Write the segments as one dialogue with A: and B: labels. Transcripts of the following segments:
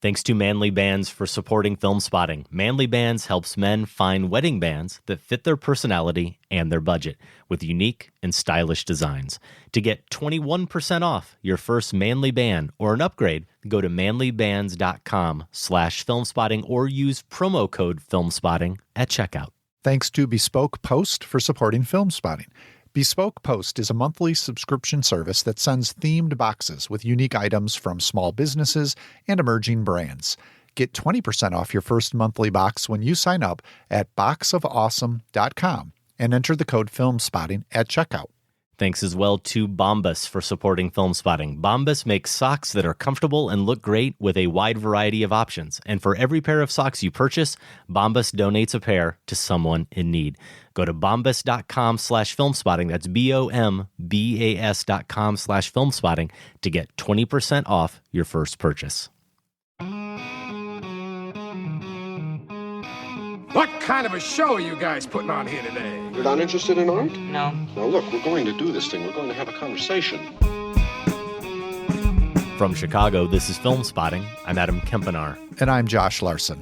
A: Thanks to Manly Bands for supporting Film Spotting. Manly Bands helps men find wedding bands that fit their personality and their budget with unique and stylish designs. To get 21% off your first Manly band or an upgrade, go to manlybands.com/filmspotting or use promo code filmspotting at checkout.
B: Thanks to Bespoke Post for supporting Film Spotting. Bespoke Post is a monthly subscription service that sends themed boxes with unique items from small businesses and emerging brands. Get 20% off your first monthly box when you sign up at boxofawesome.com and enter the code FilmSpotting at checkout.
A: Thanks as well to Bombas for supporting Film Spotting. Bombas makes socks that are comfortable and look great with a wide variety of options. And for every pair of socks you purchase, Bombas donates a pair to someone in need. Go to bombas.com/filmspotting. That's BOMBAS.com/filmspotting to get 20% off your first purchase.
C: What kind of a show are you guys putting on here today?
D: You're not interested in art?
E: No.
D: Now look, we're going to do this thing. We're going to have a conversation.
A: From Chicago, this is Film Spotting. I'm Adam Kempenaar.
B: And I'm Josh Larson.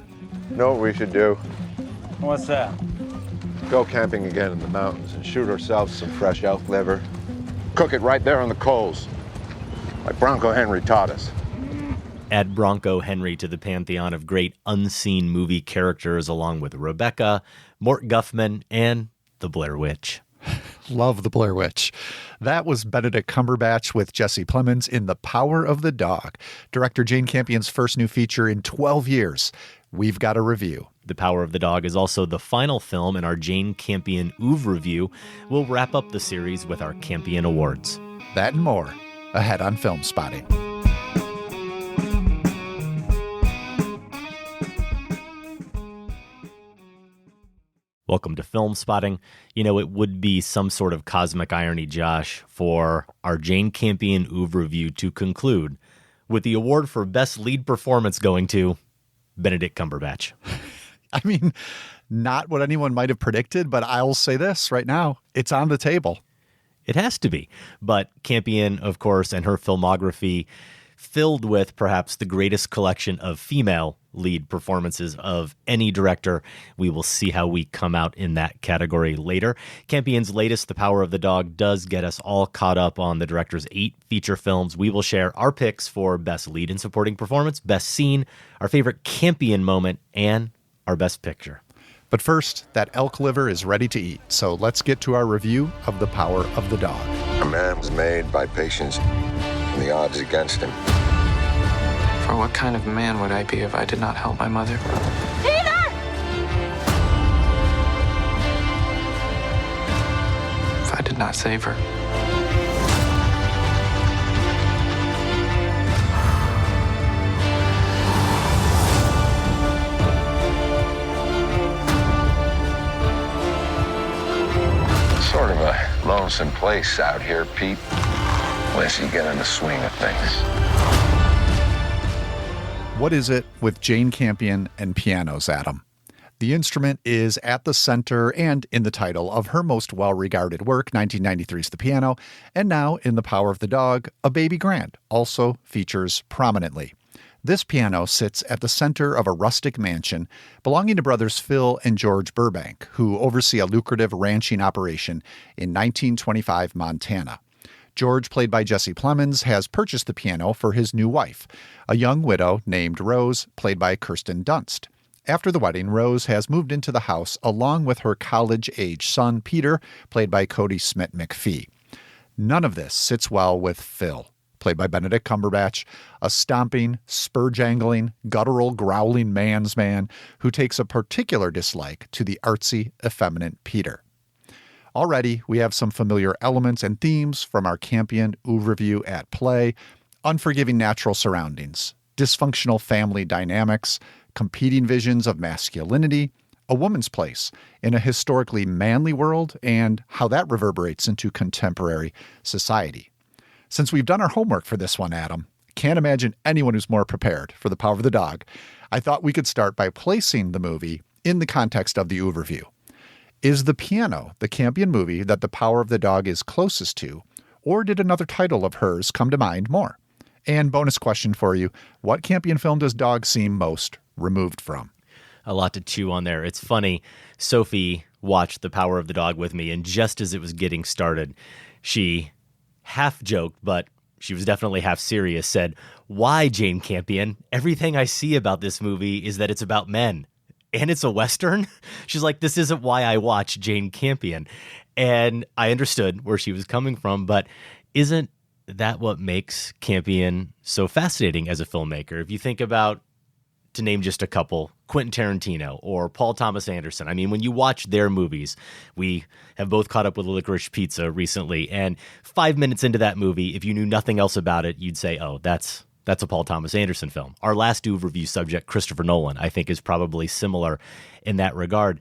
F: You know what we should do?
E: What's that?
F: Go camping again in the mountains and shoot ourselves some fresh elk liver. Cook it right there on the coals, like Bronco Henry taught us.
A: Add Bronco Henry to the pantheon of great unseen movie characters along with Rebecca, Mort Guffman, and the Blair Witch.
B: Love the Blair Witch. That was Benedict Cumberbatch with Jesse Plemons in The Power of the Dog, director Jane Campion's first new feature in 12 years. We've got a review.
A: The Power of the Dog is also the final film in our Jane Campion Oeuvre review. We'll wrap up the series with our Campion Awards.
B: That and more ahead on Film Spotting.
A: Welcome to Film Spotting. You know, it would be some sort of cosmic irony, Josh, for our Jane Campion Oeuvre review to conclude with the award for Best Lead Performance going to Benedict Cumberbatch.
B: I mean, not what anyone might have predicted, but I'll say this right now. It's on the table.
A: It has to be. But Campion, of course, and her filmography filled with perhaps the greatest collection of female lead performances of any director. We will see how we come out in that category later. Campion's latest, The Power of the Dog, does get us all caught up on the director's 8 feature films. We will share our picks for Best Lead and Supporting Performance, Best Scene, our favorite Campion moment, and our Best Picture.
B: But first, that elk liver is ready to eat, so let's get to our review of The Power of the Dog.
G: A man was made by patience and the odds against him.
E: For what kind of man would I be if I did not help my mother?
H: Peter!
E: If I did not save her?
G: Sort of a lonesome place out here, Pete, unless you get in the swing of things.
B: What is it with Jane Campion and pianos, Adam? The instrument is at the center and in the title of her most well-regarded work, 1993's The Piano, and now in The Power of the Dog, A Baby Grand also features prominently. This piano sits at the center of a rustic mansion belonging to brothers Phil and George Burbank, who oversee a lucrative ranching operation in 1925 Montana. George, played by Jesse Plemons, has purchased the piano for his new wife, a young widow named Rose, played by Kirsten Dunst. After the wedding, Rose has moved into the house along with her college-age son, Peter, played by Cody Smith-McPhee. None of this sits well with Phil, played by Benedict Cumberbatch, a stomping, spur-jangling, guttural, growling man's man who takes a particular dislike to the artsy, effeminate Peter. Already, we have some familiar elements and themes from our Campion Oeuvre review at play: unforgiving natural surroundings, dysfunctional family dynamics, competing visions of masculinity, a woman's place in a historically manly world, and how that reverberates into contemporary society. Since we've done our homework for this one, Adam, can't imagine anyone who's more prepared for The Power of the Dog, I thought we could start by placing the movie in the context of the Oeuvre review. Is The Piano the Campion movie that The Power of the Dog is closest to, or did another title of hers come to mind more? And bonus question for you. What Campion film does Dog seem most removed from?
A: A lot to chew on there. It's funny. Sophie watched The Power of the Dog with me, and just as it was getting started, she half joked, but she was definitely half serious, said, "Why, Jane Campion? Everything I see about this movie is that it's about men. And it's a Western?" She's like, "This isn't why I watch Jane Campion." And I understood where she was coming from, but isn't that what makes Campion so fascinating as a filmmaker? If you think about, to name just a couple, Quentin Tarantino or Paul Thomas Anderson. I mean, when you watch their movies, we have both caught up with Licorice Pizza recently, and 5 minutes into that movie, if you knew nothing else about it, you'd say, oh, that's a Paul Thomas Anderson film. Our last due review subject, Christopher Nolan, I think is probably similar in that regard.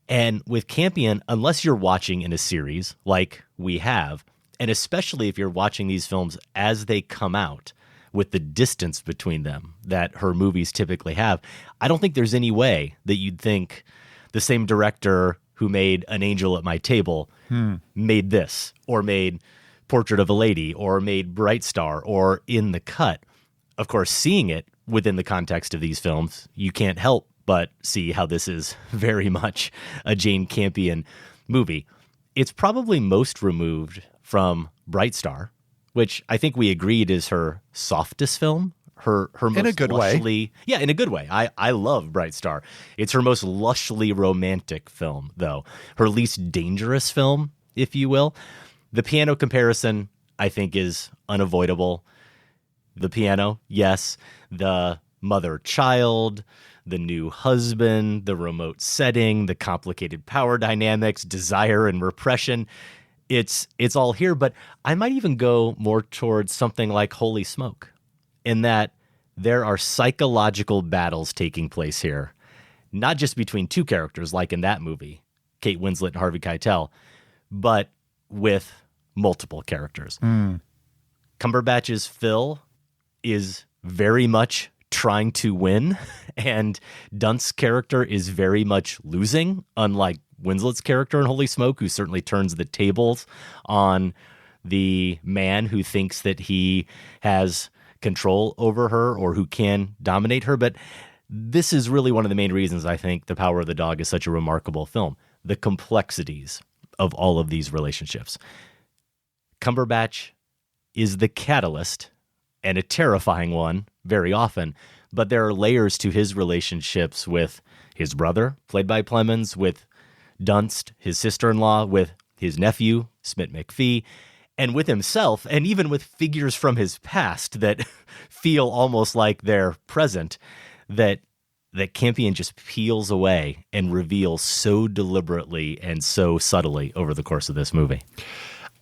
A: And with Campion, unless you're watching in a series like we have, and especially if you're watching these films as they come out, with the distance between them that her movies typically have, I don't think there's any way that you'd think the same director who made An Angel at My Table made this, or made Portrait of a Lady, or made Bright Star, or In the Cut. Of course, seeing it within the context of these films, you can't help but see how this is very much a Jane Campion movie. It's probably most removed from Bright Star, which I think we agreed is her softest film. Her most
B: in a good way.
A: Yeah, in a good way. I love Bright Star. It's her most lushly romantic film, though. Her least dangerous film, if you will. The piano comparison, I think, is unavoidable. The piano, yes. The mother-child, the new husband, the remote setting, the complicated power dynamics, desire and repression. It's all here, but I might even go more towards something like Holy Smoke, in that there are psychological battles taking place here, not just between two characters like in that movie, Kate Winslet and Harvey Keitel, but with multiple characters. Cumberbatch's Phil is very much trying to win, and Dunst's character is very much losing, unlike Winslet's character in Holy Smoke, who certainly turns the tables on the man who thinks that he has control over her or who can dominate her. But this is really one of the main reasons I think The Power of the Dog is such a remarkable film. The complexities of all of these relationships. Cumberbatch is the catalyst, and a terrifying one very often, but there are layers to his relationships with his brother, played by Plemons, with Dunst, his sister-in-law, with his nephew, Smith McPhee, and with himself, and even with figures from his past that feel almost like they're present, that Campion just peels away and reveals so deliberately and so subtly over the course of this movie.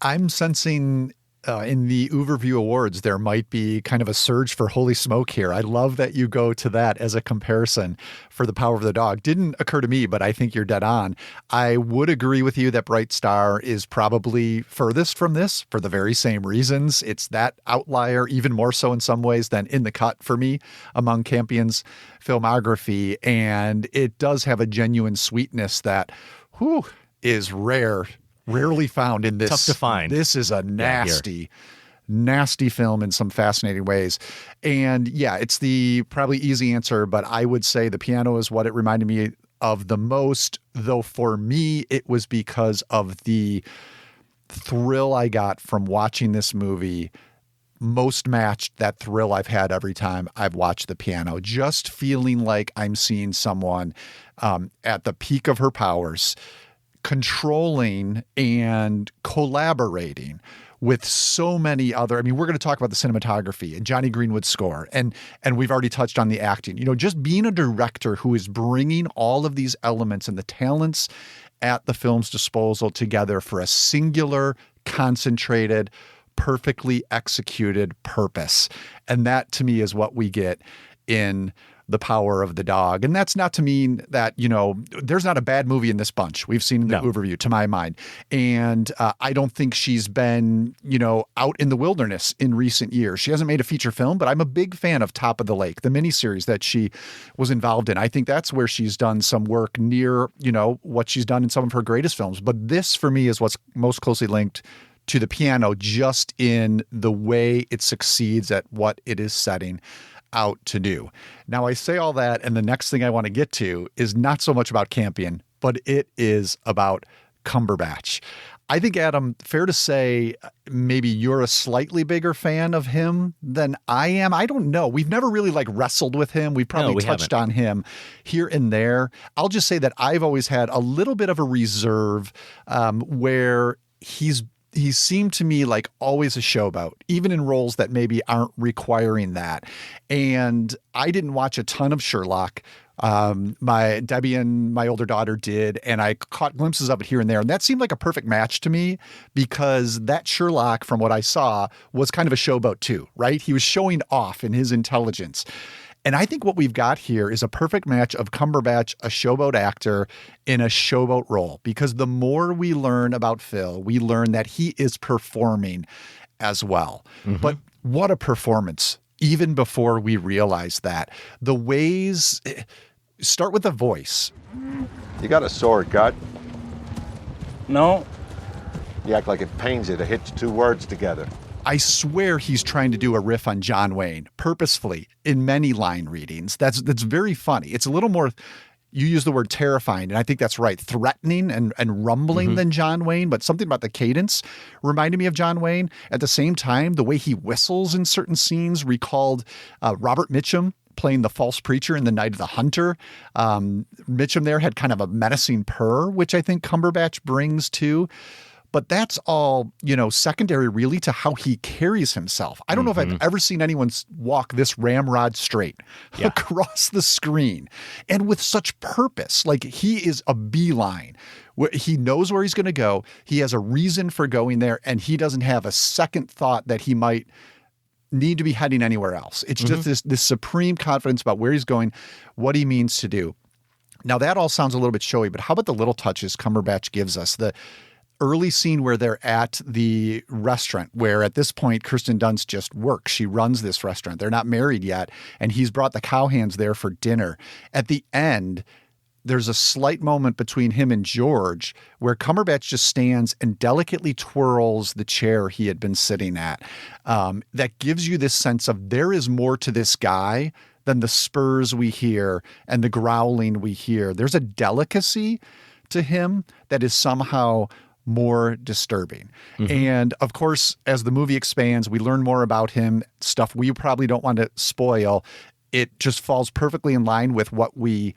B: I'm sensing in the Overview Awards, there might be kind of a surge for Holy Smoke here. I love that you go to that as a comparison for The Power of the Dog. Didn't occur to me, but I think you're dead on. I would agree with you that Bright Star is probably furthest from this for the very same reasons. It's that outlier, even more so in some ways than In the Cut for me among Campion's filmography. And it does have a genuine sweetness that is rarely found in this.
A: Tough to find.
B: This is a nasty film in some fascinating ways. And yeah, it's the probably easy answer, but I would say the piano is what it reminded me of the most, though for me, it was because of the thrill I got from watching this movie. Most matched that thrill I've had every time I've watched the piano, just feeling like I'm seeing someone at the peak of her powers, controlling and collaborating with so many other, I mean, we're going to talk about the cinematography and Johnny Greenwood's score, and we've already touched on the acting. You know, just being a director who is bringing all of these elements and the talents at the film's disposal together for a singular, concentrated, perfectly executed purpose. And that, to me, is what we get in The Power of the Dog. And that's not to mean that, you know, there's not a bad movie in this bunch. We've seen the overview, to my mind. And I don't think she's been, you know, out in the wilderness in recent years. She hasn't made a feature film, but I'm a big fan of Top of the Lake, the miniseries that she was involved in. I think that's where she's done some work near, you know, what she's done in some of her greatest films. But this, for me, is what's most closely linked to the piano just in the way it succeeds at what it is setting out to do. Now, I say all that, and the next thing I want to get to is not so much about Campion, but it is about Cumberbatch. I think, Adam, fair to say maybe you're a slightly bigger fan of him than I am. I don't know. We've never really wrestled with him. We've probably touched on him here and there. I'll just say that I've always had a little bit of a reserve where he seemed to me like always a showboat, even in roles that maybe aren't requiring that. And I didn't watch a ton of Sherlock. My Debbie and my older daughter did, and I caught glimpses of it here and there. And that seemed like a perfect match to me because that Sherlock, from what I saw, was kind of a showboat too, right? He was showing off in his intelligence. And I think what we've got here is a perfect match of Cumberbatch, a showboat actor in a showboat role, because the more we learn about Phil, we learn that he is performing as well. Mm-hmm. But what a performance, even before we realize that. The ways... Start with the voice.
F: You got a sore gut?
H: No.
F: You act like it pains you to hit two words together.
B: I swear he's trying to do a riff on John Wayne, purposefully, in many line readings. That's very funny. It's a little more, you use the word terrifying, and I think that's right, threatening and rumbling than John Wayne, but something about the cadence reminded me of John Wayne. At the same time, the way he whistles in certain scenes recalled Robert Mitchum playing the false preacher in The Night of the Hunter. Mitchum there had kind of a menacing purr, which I think Cumberbatch brings too. But that's all, secondary really to how he carries himself. I don't know if I've ever seen anyone walk this ramrod straight across the screen and with such purpose. Like, he is a beeline. He knows where he's going to go. He has a reason for going there, and he doesn't have a second thought that he might need to be heading anywhere else. It's just this supreme confidence about where he's going, what he means to do. Now, that all sounds a little bit showy, but how about the little touches Cumberbatch gives us? The early scene where they're at the restaurant, where at this point Kirsten Dunst just works. She runs this restaurant. They're not married yet, and he's brought the cowhands there for dinner. At the end, there's a slight moment between him and George where Cumberbatch just stands and delicately twirls the chair he had been sitting at. That gives you this sense of there is more to this guy than the spurs we hear and the growling we hear. There's a delicacy to him that is somehow more disturbing. And of course, as the movie expands, we learn more about him, stuff we probably don't want to spoil. It just falls perfectly in line with what we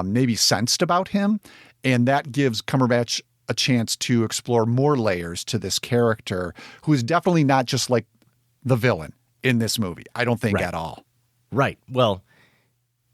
B: maybe sensed about him. And that gives Cumberbatch a chance to explore more layers to this character, who is definitely not just like the villain in this movie. I don't think at all.
A: Right. Well,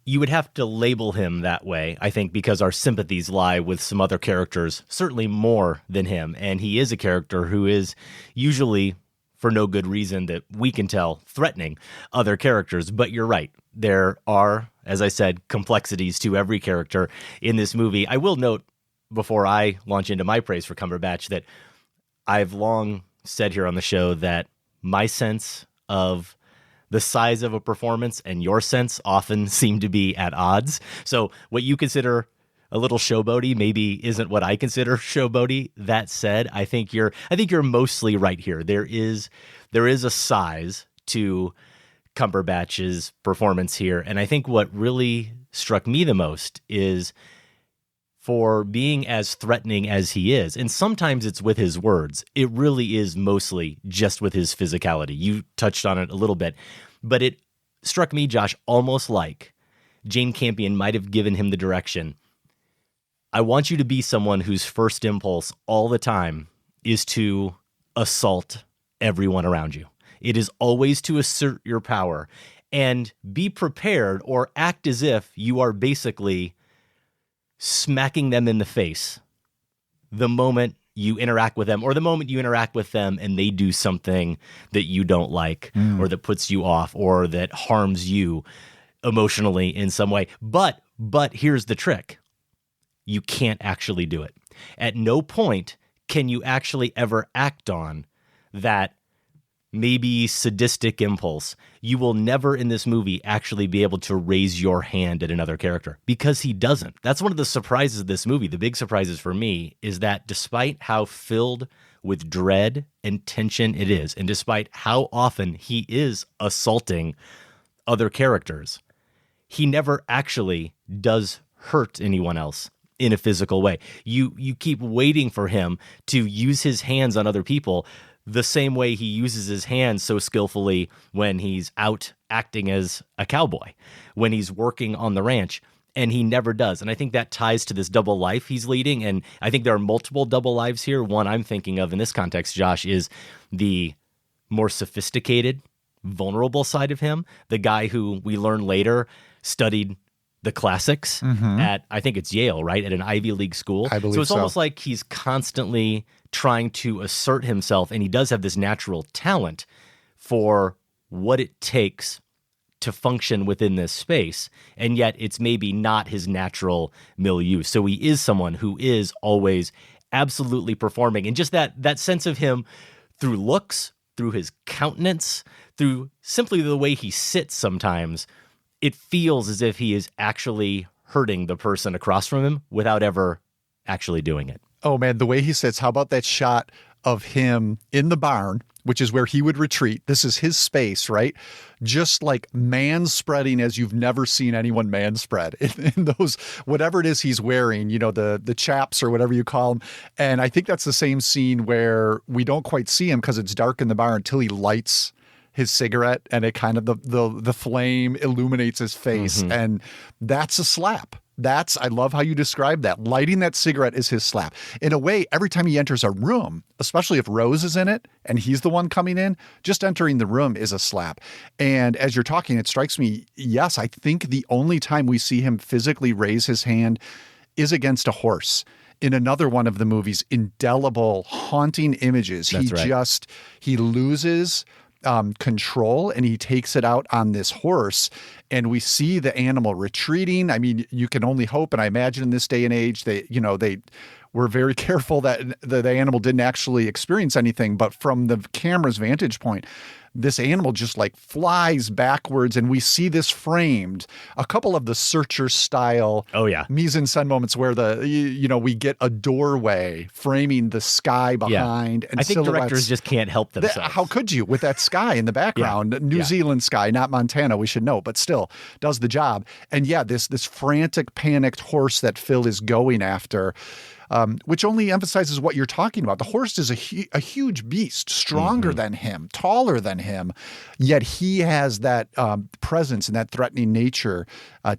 A: you would have to label him that way, I think, because our sympathies lie with some other characters, certainly more than him. And he is a character who is usually, for no good reason that we can tell, threatening other characters. But you're right. There are, as I said, complexities to every character in this movie. I will note, before I launch into my praise for Cumberbatch, that I've long said here on the show that my sense of the size of a performance and your sense often seem to be at odds. So what you consider a little showboaty maybe isn't what I consider showboaty. That said, I think you're mostly right here. There is a size to Cumberbatch's performance here, and I think what really struck me the most is, for being as threatening as he is, and sometimes it's with his words, it really is mostly just with his physicality. You touched on it a little bit, but it struck me, Josh, almost like Jane Campion might have given him the direction: I want you to be someone whose first impulse all the time is to assault everyone around you. It is always to assert your power and be prepared, or act as if you are basically smacking them in the face the moment you interact with them, or the moment you interact with them and they do something that you don't like, or that puts you off, or that harms you emotionally in some way. But here's the trick. You can't actually do it. At no point can you actually ever act on that maybe sadistic impulse. You will never in this movie actually be able to raise your hand at another character, because he doesn't. That's one of the surprises of this movie. The big surprises for me is that despite how filled with dread and tension it is. And despite how often he is assaulting other characters, he never actually does hurt anyone else in a physical way. You keep waiting for him to use his hands on other people the same way he uses his hands so skillfully when he's out acting as a cowboy, when he's working on the ranch, and he never does. And I think that ties to this double life he's leading, and I think there are multiple double lives here. One I'm thinking of in this context, Josh, is the more sophisticated, vulnerable side of him, the guy who we learn later studied the classics at, I think it's Yale, right? At an Ivy League school.
B: I believe
A: so. It's almost like he's constantly trying to assert himself, and he does have this natural talent for what it takes to function within this space, and yet it's maybe not his natural milieu. So he is someone who is always absolutely performing, and just that sense of him through looks, through his countenance, through simply the way he sits sometimes, it feels as if he is actually hurting the person across from him without ever actually doing it.
B: Oh, man, the way he sits. How about that shot of him in the barn, which is where he would retreat? This is his space, right? Just like man-spreading as you've never seen anyone man-spread in those, whatever it is he's wearing, you know, the chaps or whatever you call them. And I think that's the same scene where we don't quite see him because it's dark in the barn until he lights his cigarette and it kind of the flame illuminates his face. And that's a slap. I love how you describe that. Lighting that cigarette is his slap. In a way, every time he enters a room, especially if Rose is in it and he's the one coming in, just entering the room is a slap. And as you're talking, it strikes me, yes, I think the only time we see him physically raise his hand is against a horse. In another one of the movie's indelible, haunting images, he loses control and he takes it out on this horse, and we see the animal retreating. I mean, you can only hope, and I imagine in this day and age they were very careful that the animal didn't actually experience anything, but from the camera's vantage point, this animal just like flies backwards, and we see this framed. A couple of the Searcher style mise-en-scène moments where we get a doorway framing the sky behind. And
A: I think directors just can't help themselves.
B: How could you with that sky in the background? New Zealand sky, not Montana, we should know, but still does the job. And this frantic, panicked horse that Phil is going after, which only emphasizes what you're talking about. The horse is a huge beast, stronger than him, taller than him, yet he has that presence and that threatening nature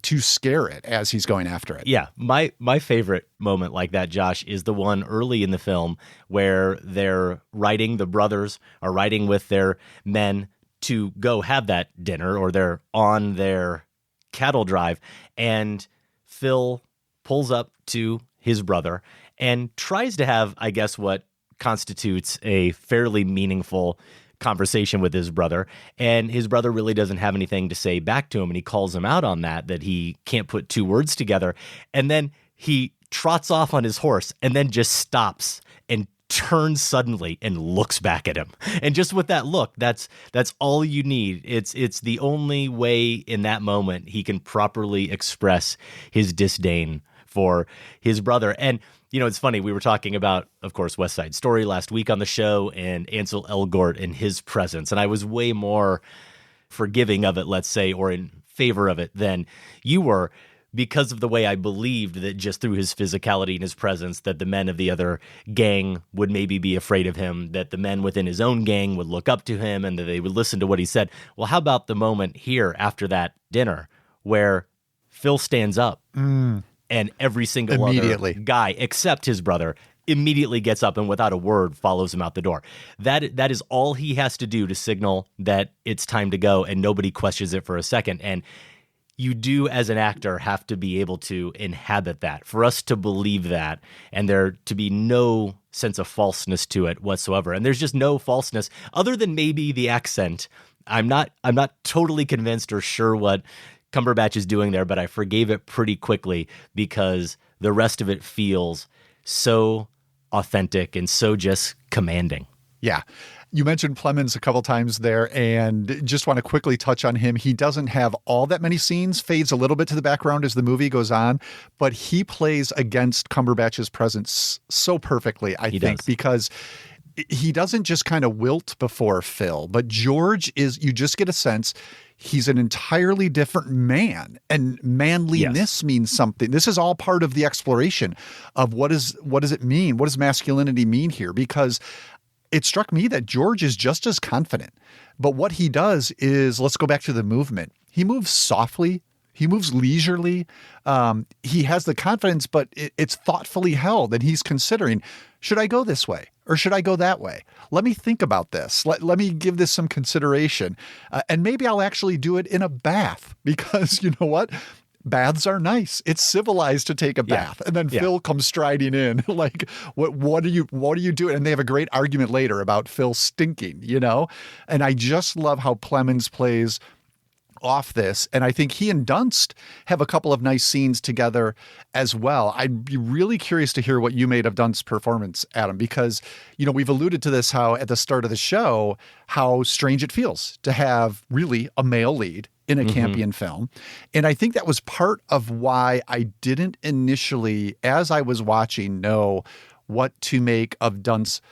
B: to scare it as he's going after it.
A: Yeah, my favorite moment like that, Josh, is the one early in the film where the brothers are riding with their men to go have that dinner, or they're on their cattle drive, and Phil pulls up to his brother and tries to have, I guess, what constitutes a fairly meaningful conversation with his brother. And his brother really doesn't have anything to say back to him. And he calls him out on that he can't put two words together. And then he trots off on his horse and then just stops and turns suddenly and looks back at him. And just with that look, that's all you need. It's the only way in that moment he can properly express his disdain for his brother. And it's funny, we were talking about, of course, West Side Story last week on the show and Ansel Elgort and his presence. And I was way more forgiving of it, let's say, or in favor of it than you were, because of the way I believed that just through his physicality and his presence that the men of the other gang would maybe be afraid of him, that the men within his own gang would look up to him and that they would listen to what he said. Well, how about the moment here after that dinner where Phil stands up and every single other guy except his brother immediately gets up and without a word follows him out the door. That is all he has to do to signal that it's time to go, and nobody questions it for a second. And you do, as an actor, have to be able to inhabit that, for us to believe that, and there to be no sense of falseness to it whatsoever. And there's just no falseness other than maybe the accent. I'm not totally convinced or sure what Cumberbatch is doing there, but I forgave it pretty quickly because the rest of it feels so authentic and so just commanding.
B: Yeah. You mentioned Plemons a couple times there, and just want to quickly touch on him. He doesn't have all that many scenes, fades a little bit to the background as the movie goes on, but he plays against Cumberbatch's presence so perfectly, I think, because he doesn't just kind of wilt before Phil, but George you just get a sense he's an entirely different man, and manliness means something. This is all part of the exploration of what does it mean? What does masculinity mean here? Because it struck me that George is just as confident, but what he does is, let's go back to the movement. He moves softly. He moves leisurely. He has the confidence, but it's thoughtfully held, and he's considering, should I go this way or should I go that way? Let me think about this. Let me give this some consideration. And maybe I'll actually do it in a bath, because you know what? Baths are nice. It's civilized to take a bath. And then Phil comes striding in like, what are you doing? And they have a great argument later about Phil stinking, And I just love how Plemons plays off this. And I think he and Dunst have a couple of nice scenes together as well. I'd be really curious to hear what you made of Dunst's performance, Adam, because, we've alluded to this, how at the start of the show, how strange it feels to have really a male lead in a Campion film. And I think that was part of why I didn't initially, as I was watching, know what to make of Dunst's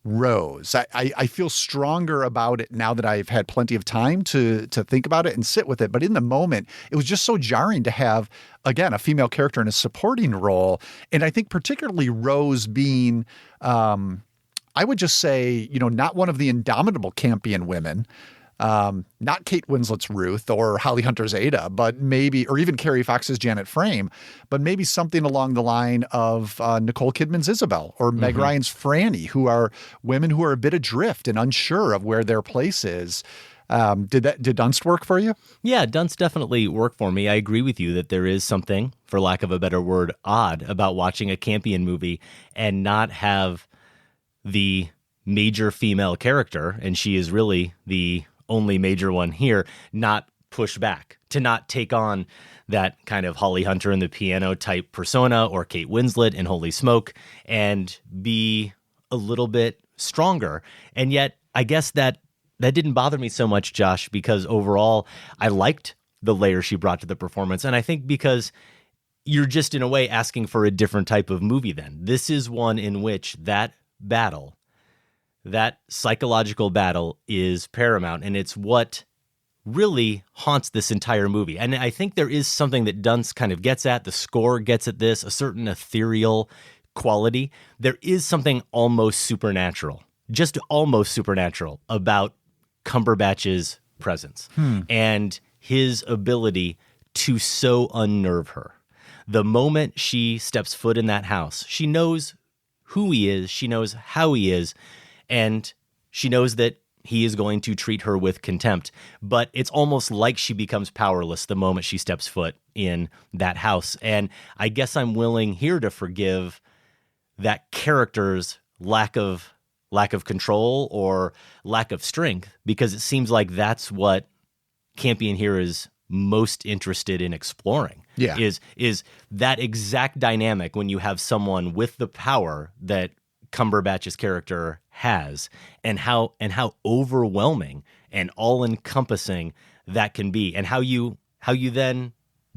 B: Rose. I feel stronger about it now that I've had plenty of time to think about it and sit with it. But in the moment, it was just so jarring to have, again, a female character in a supporting role. And I think particularly Rose being, I would just say, not one of the indomitable Campion women. Not Kate Winslet's Ruth or Holly Hunter's Ada, but maybe, or even Carrie Fox's Janet Frame, but maybe something along the line of Nicole Kidman's Isabel or Meg Ryan's Franny, who are women who are a bit adrift and unsure of where their place is. Did Dunst work for you?
A: Yeah, Dunst definitely worked for me. I agree with you that there is something, for lack of a better word, odd about watching a Campion movie and not have the major female character, and she is really the only major one here, not push back, to not take on that kind of Holly Hunter in the Piano type persona or Kate Winslet in Holy Smoke, and be a little bit stronger. And yet, I guess that didn't bother me so much, Josh, because overall, I liked the layer she brought to the performance. And I think because you're just in a way asking for a different type of movie then. This is one in which that battle, that psychological battle, is paramount, and it's what really haunts this entire movie. And I think there is something that Dunst kind of gets at, the score gets at this, a certain ethereal quality. There is something almost supernatural, just almost supernatural, about Cumberbatch's presence and his ability to so unnerve her. The moment she steps foot in that house, she knows who he is, she knows how he is, and she knows that he is going to treat her with contempt. But it's almost like she becomes powerless the moment she steps foot in that house. And I guess I'm willing here to forgive that character's lack of control or lack of strength, because it seems like that's what Campion here is most interested in exploring. Is that exact dynamic when you have someone with the power that Cumberbatch's character has, and how overwhelming and all-encompassing that can be, and how you then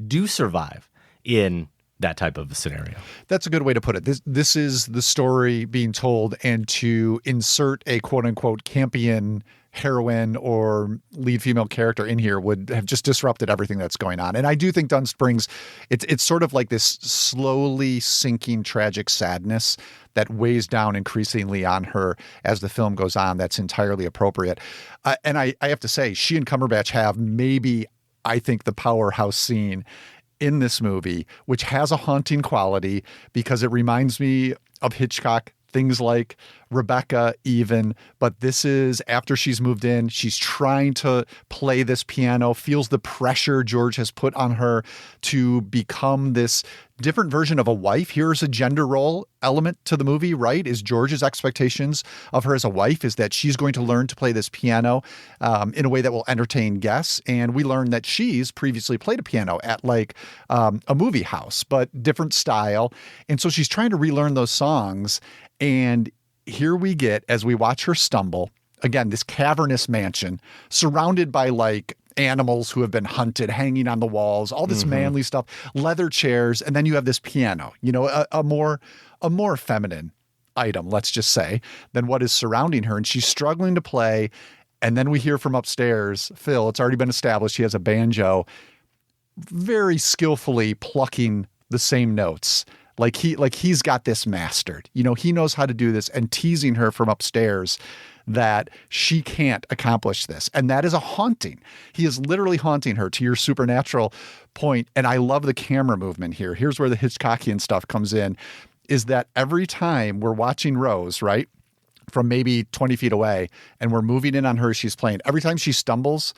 A: do survive in that type of a scenario.
B: That's a good way to put it. This is the story being told, and to insert a quote-unquote Campion heroine or lead female character in here would have just disrupted everything that's going on. And I do think Dunst brings, it's sort of like this slowly sinking tragic sadness that weighs down increasingly on her as the film goes on. That's entirely appropriate. And I have to say, she and Cumberbatch have maybe, I think, the powerhouse scene in this movie, which has a haunting quality because it reminds me of Hitchcock, things like Rebecca even, but this is after she's moved in. She's trying to play this piano, feels the pressure George has put on her to become this different version of a wife. Here's a gender role element to the movie, right? Is George's expectations of her as a wife is that she's going to learn to play this piano in a way that will entertain guests. And we learn that she's previously played a piano at like a movie house, but different style. And so she's trying to relearn those songs. And here we get, as we watch her stumble, again, this cavernous mansion surrounded by like animals who have been hunted, hanging on the walls, all this manly stuff, leather chairs, and then you have this piano, you know, a more feminine item, let's just say, than what is surrounding her. And she's struggling to play. And then we hear from upstairs, Phil, it's already been established, he has a banjo, very skillfully plucking the same notes. Like he's got this mastered. You know, he knows how to do this, and teasing her from upstairs that she can't accomplish this. And that is a haunting. He is literally haunting her, to your supernatural point. And I love the camera movement here. Here's where the Hitchcockian stuff comes in, is that every time we're watching Rose, right, from maybe 20 feet away, and we're moving in on her, she's playing. Every time she stumbles,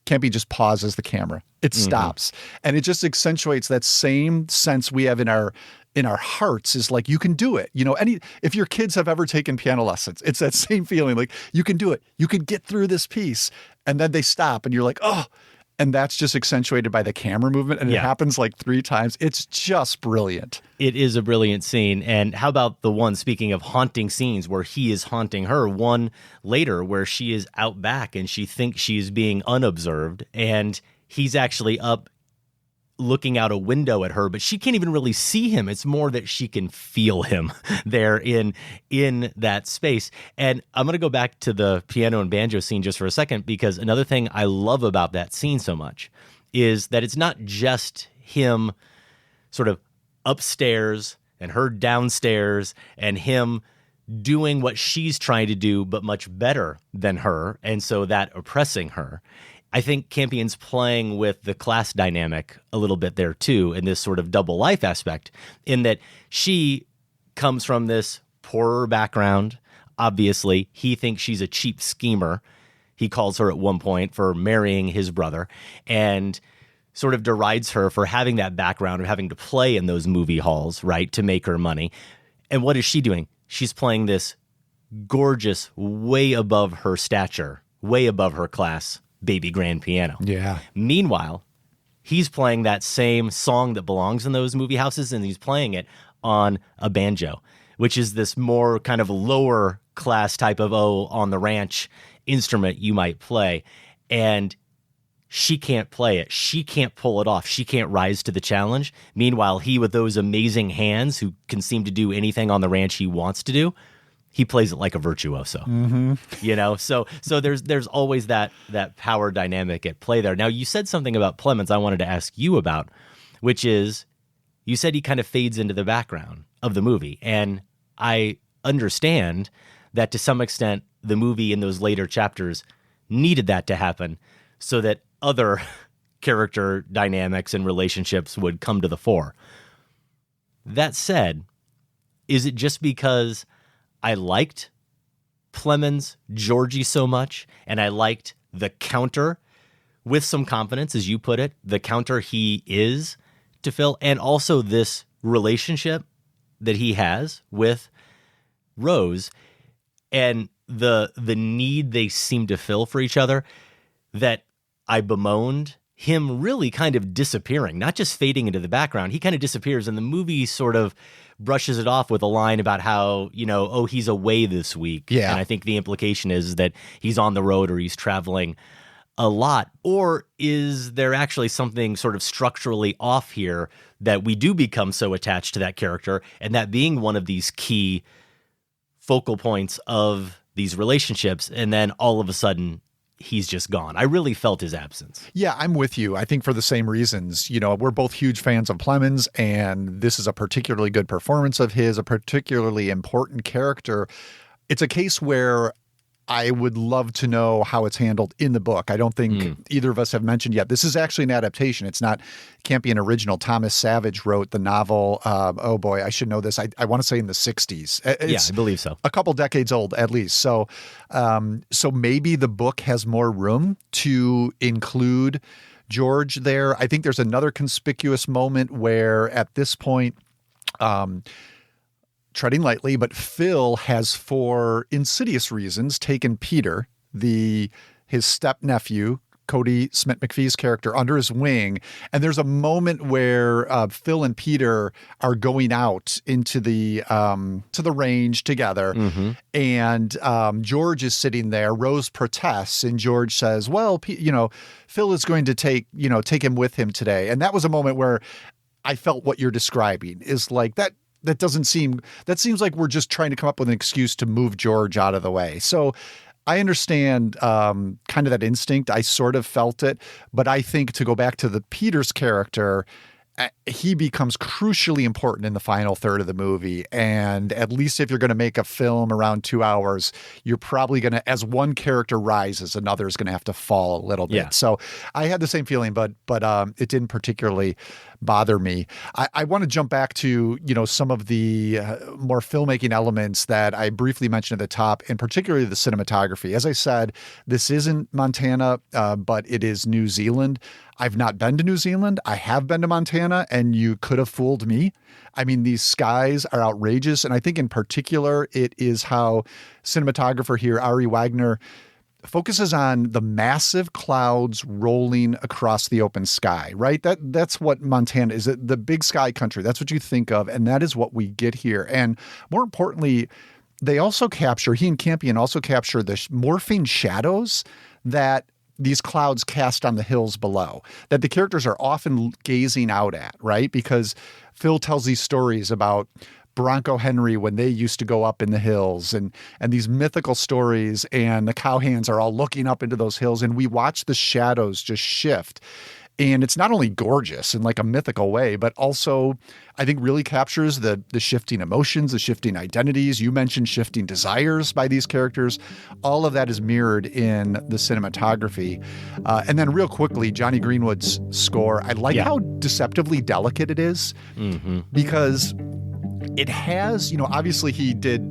B: Campy just pauses the camera. It stops. And it just accentuates that same sense we have in our hearts, is like, you can do it. You know, if your kids have ever taken piano lessons, it's that same feeling, like, you can do it. You can get through this piece. And then they stop and you're like, oh, and that's just accentuated by the camera movement. And it happens like 3 times. It's just brilliant.
A: It is a brilliant scene. And how about the one, speaking of haunting scenes, where he is haunting her, one later where she is out back and she thinks she's being unobserved, and he's actually up looking out a window at her, but she can't even really see him. It's more that she can feel him there in that space. And I'm going to go back to the piano and banjo scene just for a second, because another thing I love about that scene so much is that it's not just him sort of upstairs and her downstairs and him doing what she's trying to do, but much better than her, and so that oppressing her. I think Campion's playing with the class dynamic a little bit there too, in this sort of double life aspect, in that she comes from this poorer background. Obviously, he thinks she's a cheap schemer. He calls her at one point for marrying his brother, and sort of derides her for having that background of having to play in those movie halls, right, to make her money. And what is she doing? She's playing this gorgeous, way above her stature, way above her class baby grand piano.
B: Yeah.
A: Meanwhile, he's playing that same song that belongs in those movie houses, and he's playing it on a banjo, which is this more kind of lower class type of on the ranch instrument you might play. And she can't play it. She can't pull it off. She can't rise to the challenge. Meanwhile, he, with those amazing hands, who can seem to do anything on the ranch he wants to do, he plays it like a virtuoso. You know, so there's always that power dynamic at play there. Now, you said something about Plemons I wanted to ask you about, which is, you said he kind of fades into the background of the movie. And I understand that to some extent the movie in those later chapters needed that to happen so that other character dynamics and relationships would come to the fore. That said, is it just because I liked Plemons' Georgie so much, and I liked the counter with some confidence, as you put it, the counter he is to Phil, and also this relationship that he has with Rose, and the need they seem to fill for each other, that I bemoaned him really kind of disappearing, not just fading into the background. He kind of disappears, and the movie sort of brushes it off with a line about how, you know, oh, he's away this week.
B: Yeah.
A: And I think the implication is that he's on the road or he's traveling a lot. Or is there actually something sort of structurally off here that we do become so attached to that character, and that being one of these key focal points of these relationships, and then all of a sudden he's just gone? I really felt his absence.
B: Yeah, I'm with you. I think for the same reasons. You know, we're both huge fans of Plemons, and this is a particularly good performance of his, a particularly important character. It's a case where I would love to know how it's handled in the book. I don't think either of us have mentioned yet. This is actually an adaptation. Can't be an original. Thomas Savage wrote the novel. Oh boy, I should know this. I want to say in the 60s.
A: I believe so.
B: A couple decades old at least. So maybe the book has more room to include George there. I think there's another conspicuous moment where at this point, treading lightly, but Phil has, for insidious reasons, taken Peter, his step-nephew, Cody Smith-McPhee's character, under his wing. And there's a moment where Phil and Peter are going out into the to the range together. And George is sitting there. Rose protests, and George says, well, Phil is going to take him with him today. And that was a moment where I felt what you're describing is like that. that seems like we're just trying to come up with an excuse to move George out of the way. So I understand kind of that instinct. I sort of felt it, but I think to go back to the Peters character, he becomes crucially important in the final third of the movie. And at least if you're going to make a film around 2 hours, you're probably going to, as one character rises, another is going to have to fall a little bit.
A: Yeah.
B: So I had the same feeling, but it didn't particularly bother me. I want to jump back to, some of the more filmmaking elements that I briefly mentioned at the top, and particularly the cinematography. As I said, this isn't Montana, but it is New Zealand. I've not been to New Zealand. I have been to Montana, and you could have fooled me. I mean, these skies are outrageous. And I think in particular, it is how cinematographer here, Ari Wagner, focuses on the massive clouds rolling across the open sky, right? That's what Montana is, the big sky country. That's what you think of. And that is what we get here. And more importantly, he and Campion also capture the morphing shadows that these clouds cast on the hills below, that the characters are often gazing out at, right? Because Phil tells these stories about Bronco Henry when they used to go up in the hills, and these mythical stories, and the cowhands are all looking up into those hills, and we watch the shadows just shift. And it's not only gorgeous in like a mythical way, but also I think really captures the shifting emotions, the shifting identities. You mentioned shifting desires by these characters. All of that is mirrored in the cinematography. And then real quickly, Johnny Greenwood's score. I like how deceptively delicate it is because it has, obviously he did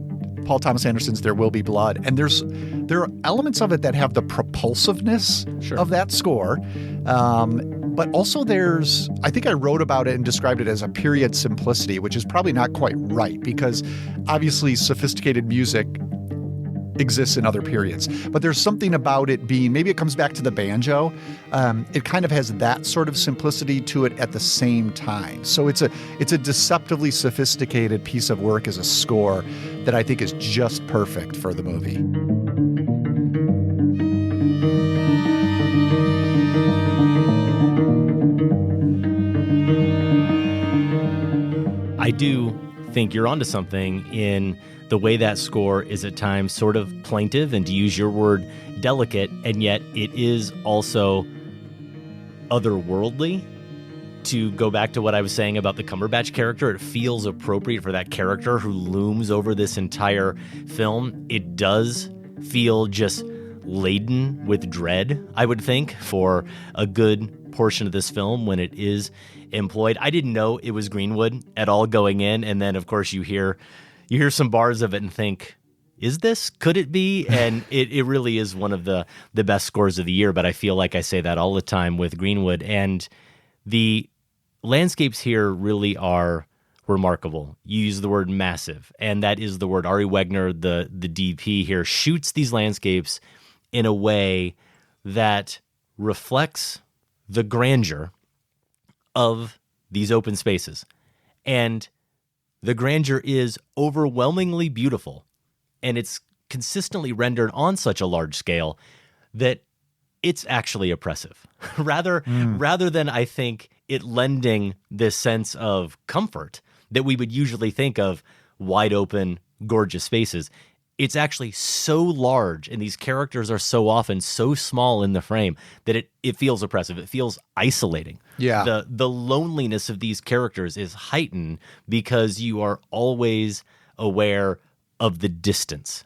B: Paul Thomas Anderson's There Will Be Blood, and there are elements of it that have the propulsiveness of that score. But also I think I wrote about it and described it as a period simplicity, which is probably not quite right because obviously sophisticated music exists in other periods. But there's something about it being, maybe it comes back to the banjo. It kind of has that sort of simplicity to it at the same time. So it's a deceptively sophisticated piece of work as a score that I think is just perfect for the movie.
A: I do think you're onto something in the way that score is at times sort of plaintive, and to use your word, delicate, and yet it is also otherworldly. To go back to what I was saying about the Cumberbatch character, it feels appropriate for that character who looms over this entire film. It does feel just laden with dread, I would think, for a good portion of this film when it is employed. I didn't know it was Greenwood at all going in, and then of course you hear some bars of it and think, could it be? And it really is one of the best scores of the year, but I feel like I say that all the time with Greenwood. And the landscapes here really are remarkable. You use the word massive, and that is the word. Ari Wegner, the DP here, shoots these landscapes in a way that reflects the grandeur of these open spaces. And the grandeur is overwhelmingly beautiful, and it's consistently rendered on such a large scale that it's actually oppressive. rather than, I think, it lending this sense of comfort that we would usually think of wide open, gorgeous spaces. It's actually so large, and these characters are so often so small in the frame that it feels oppressive. It feels isolating.
B: Yeah.
A: The loneliness of these characters is heightened because you are always aware of the distance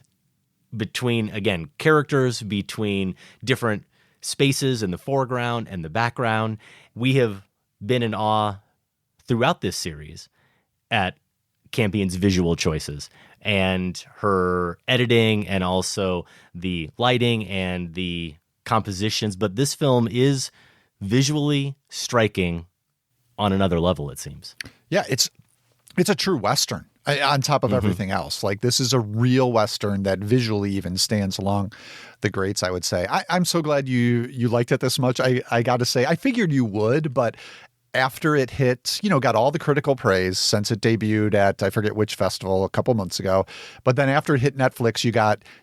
A: between, again, characters, between different spaces in the foreground and the background. We have been in awe throughout this series at Campion's visual choices and her editing, and also the lighting and the compositions. But this film is visually striking on another level, it seems.
B: Yeah, it's a true Western on top of everything else. Like, this is a real Western that visually even stands along the greats, I would say. I'm so glad you liked it this much. I got to say, I figured you would, but after it hit, got all the critical praise since it debuted at, I forget which festival, a couple months ago. But then after it hit Netflix,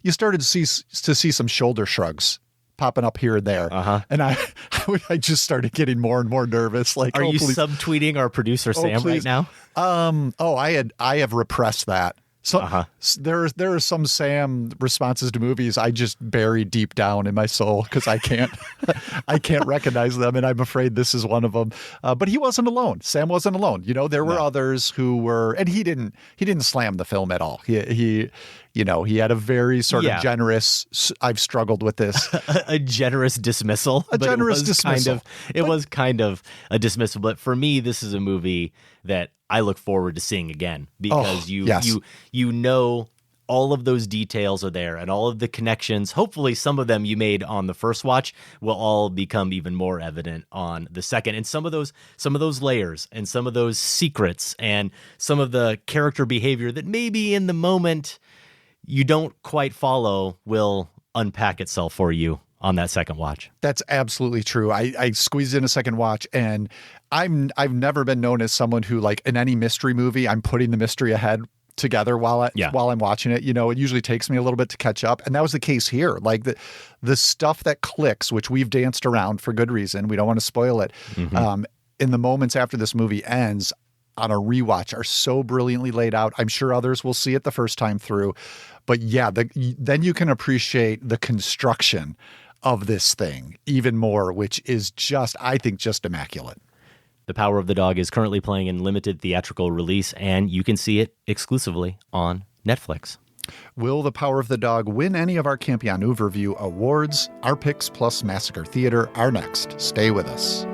B: you started to see some shoulder shrugs popping up here and there. And I just started getting more and more nervous. Like,
A: are you
B: please.
A: subtweeting our producer Sam right now?
B: I have repressed that. So there are some Sam responses to movies I just bury deep down in my soul because I can't recognize them, and I'm afraid this is one of them. But he wasn't alone. Sam wasn't alone. You know, there were others who were, and he didn't slam the film at all. He had a very sort of generous. I've struggled with this.
A: a generous dismissal. It was kind of a dismissal. But for me, this is a movie that I look forward to seeing again because you know all of those details are there and all of the connections. Hopefully some of them you made on the first watch will all become even more evident on the second. And some of those layers and some of those secrets and some of the character behavior that maybe in the moment you don't quite follow will unpack itself for you on that second watch.
B: That's absolutely true. I squeezed in a second watch, and I've never been known as someone who, like, in any mystery movie, I'm putting the mystery ahead together while I'm watching it. You know, it usually takes me a little bit to catch up, and that was the case here. Like the stuff that clicks, which we've danced around for good reason. We don't want to spoil it. In the moments after this movie ends on a rewatch are so brilliantly laid out. I'm sure others will see it the first time through, but then you can appreciate the construction of this thing even more, which is I think just immaculate.
A: The Power of the Dog is currently playing in limited theatrical release, and you can see it exclusively on Netflix.
B: Will The Power of the Dog win any of our Campion Overview awards? Our picks plus Massacre Theater are next. Stay with us.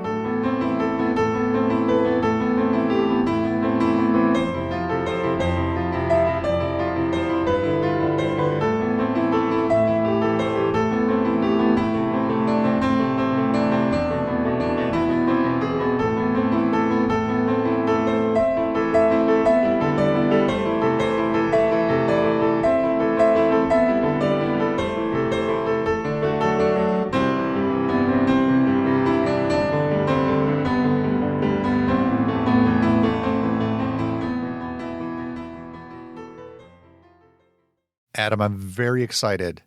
B: Adam, I'm very excited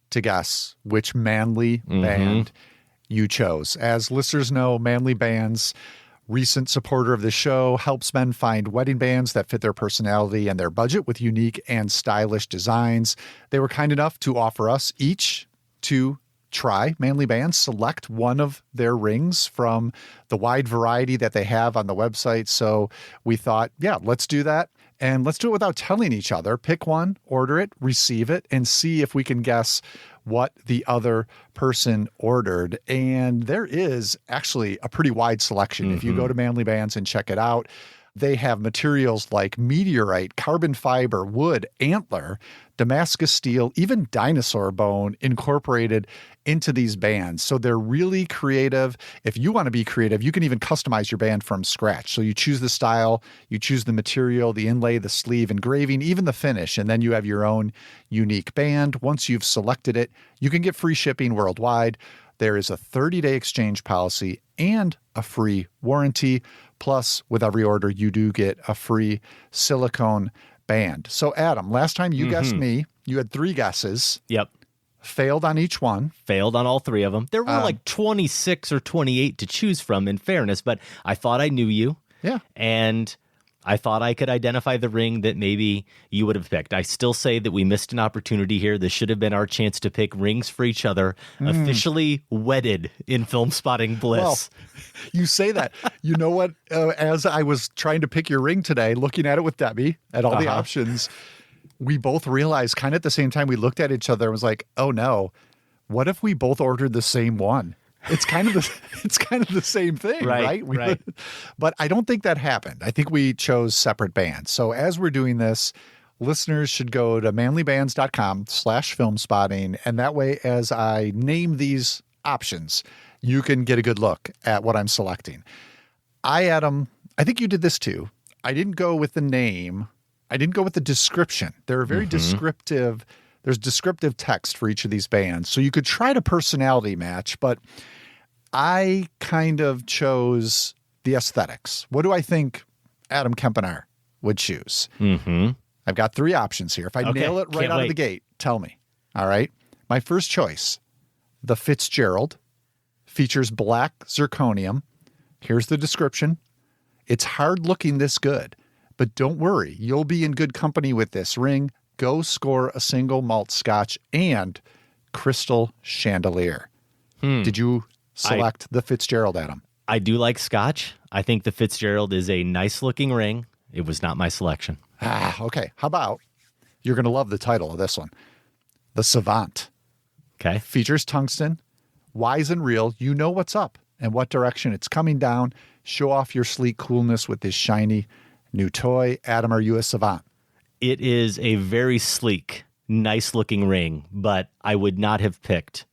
B: to guess which Manly band you chose. As listeners know, Manly Bands, recent supporter of the show, helps men find wedding bands that fit their personality and their budget with unique and stylish designs. They were kind enough to offer us each to try Manly Bands, select one of their rings from the wide variety that they have on the website. So we thought, let's do that. And let's do it without telling each other. Pick one, order it, receive it, and see if we can guess what the other person ordered. And there is actually a pretty wide selection. If you go to Manly Bands and check it out, they have materials like meteorite, carbon fiber, wood, antler, Damascus steel, even dinosaur bone incorporated into these bands. So they're really creative. If you want to be creative, you can even customize your band from scratch. So you choose the style, you choose the material, the inlay, the sleeve, engraving, even the finish, and then you have your own unique band. Once you've selected it, you can get free shipping worldwide. There is a 30-day exchange policy and a free warranty. Plus, with every order, you do get a free silicone band. So, Adam, last time you guessed me, you had 3 guesses.
A: Yep.
B: Failed on each one.
A: Failed on all 3 of them. There were like 26 or 28 to choose from, in fairness, but I thought I knew you.
B: Yeah.
A: And I thought I could identify the ring that maybe you would have picked. I still say that we missed an opportunity here. This should have been our chance to pick rings for each other, officially wedded in Film Spotting bliss.
B: Well, you say that. You know what? As I was trying to pick your ring today, looking at it with Debbie at all the options, we both realized kind of at the same time we looked at each other and was like, oh no, what if we both ordered the same one? It's kind of the same thing, right?
A: Right.
B: But I don't think that happened. I think we chose separate bands. So as we're doing this, listeners should go to manlybands.com/filmspotting. And that way, as I name these options, you can get a good look at what I'm selecting. Adam, I think you did this too. I didn't go with the name. I didn't go with the description. They're very descriptive. There's descriptive text for each of these bands. So you could try to personality match, but I kind of chose the aesthetics. What do I think Adam Kempenaar would choose? I've got 3 options here. If I nail it right out of the gate, tell me. All right. My first choice, The Fitzgerald features black zirconium. Here's the description. It's hard looking this good, but don't worry, you'll be in good company with this ring. Go score a single malt scotch and crystal chandelier. Did you select the Fitzgerald, Adam?
A: I do like scotch. I think the Fitzgerald is a nice looking ring. It was not my selection.
B: Okay. How about, you're going to love the title of this one. The Savant.
A: Okay.
B: Features tungsten, wise and real. You know what's up and what direction it's coming down. Show off your sleek coolness with this shiny new toy. Adam, are you a Savant?
A: It is a very sleek, nice looking ring, but I would not have picked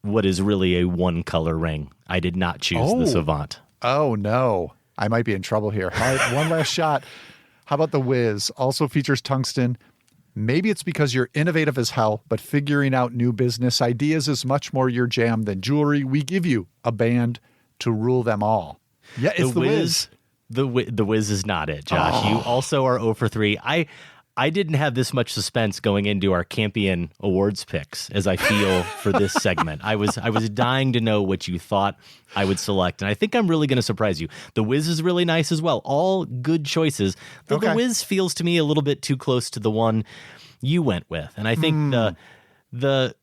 A: what is really a one color ring. I did not choose the Savant.
B: Oh, no. I might be in trouble here. All right, one last shot. How about the Wiz? Also features tungsten. Maybe it's because you're innovative as hell, but figuring out new business ideas is much more your jam than jewelry. We give you a band to rule them all. Yeah, it's the Wiz.
A: The Wiz is not it, Josh. You also are 0 for 3. I didn't have this much suspense going into our Campion Awards picks as I feel for this segment. I was dying to know what you thought I would select, and I think I'm really going to surprise you. The Wiz is really nice as well. All good choices. Though the Wiz feels to me a little bit too close to the one you went with, and I think the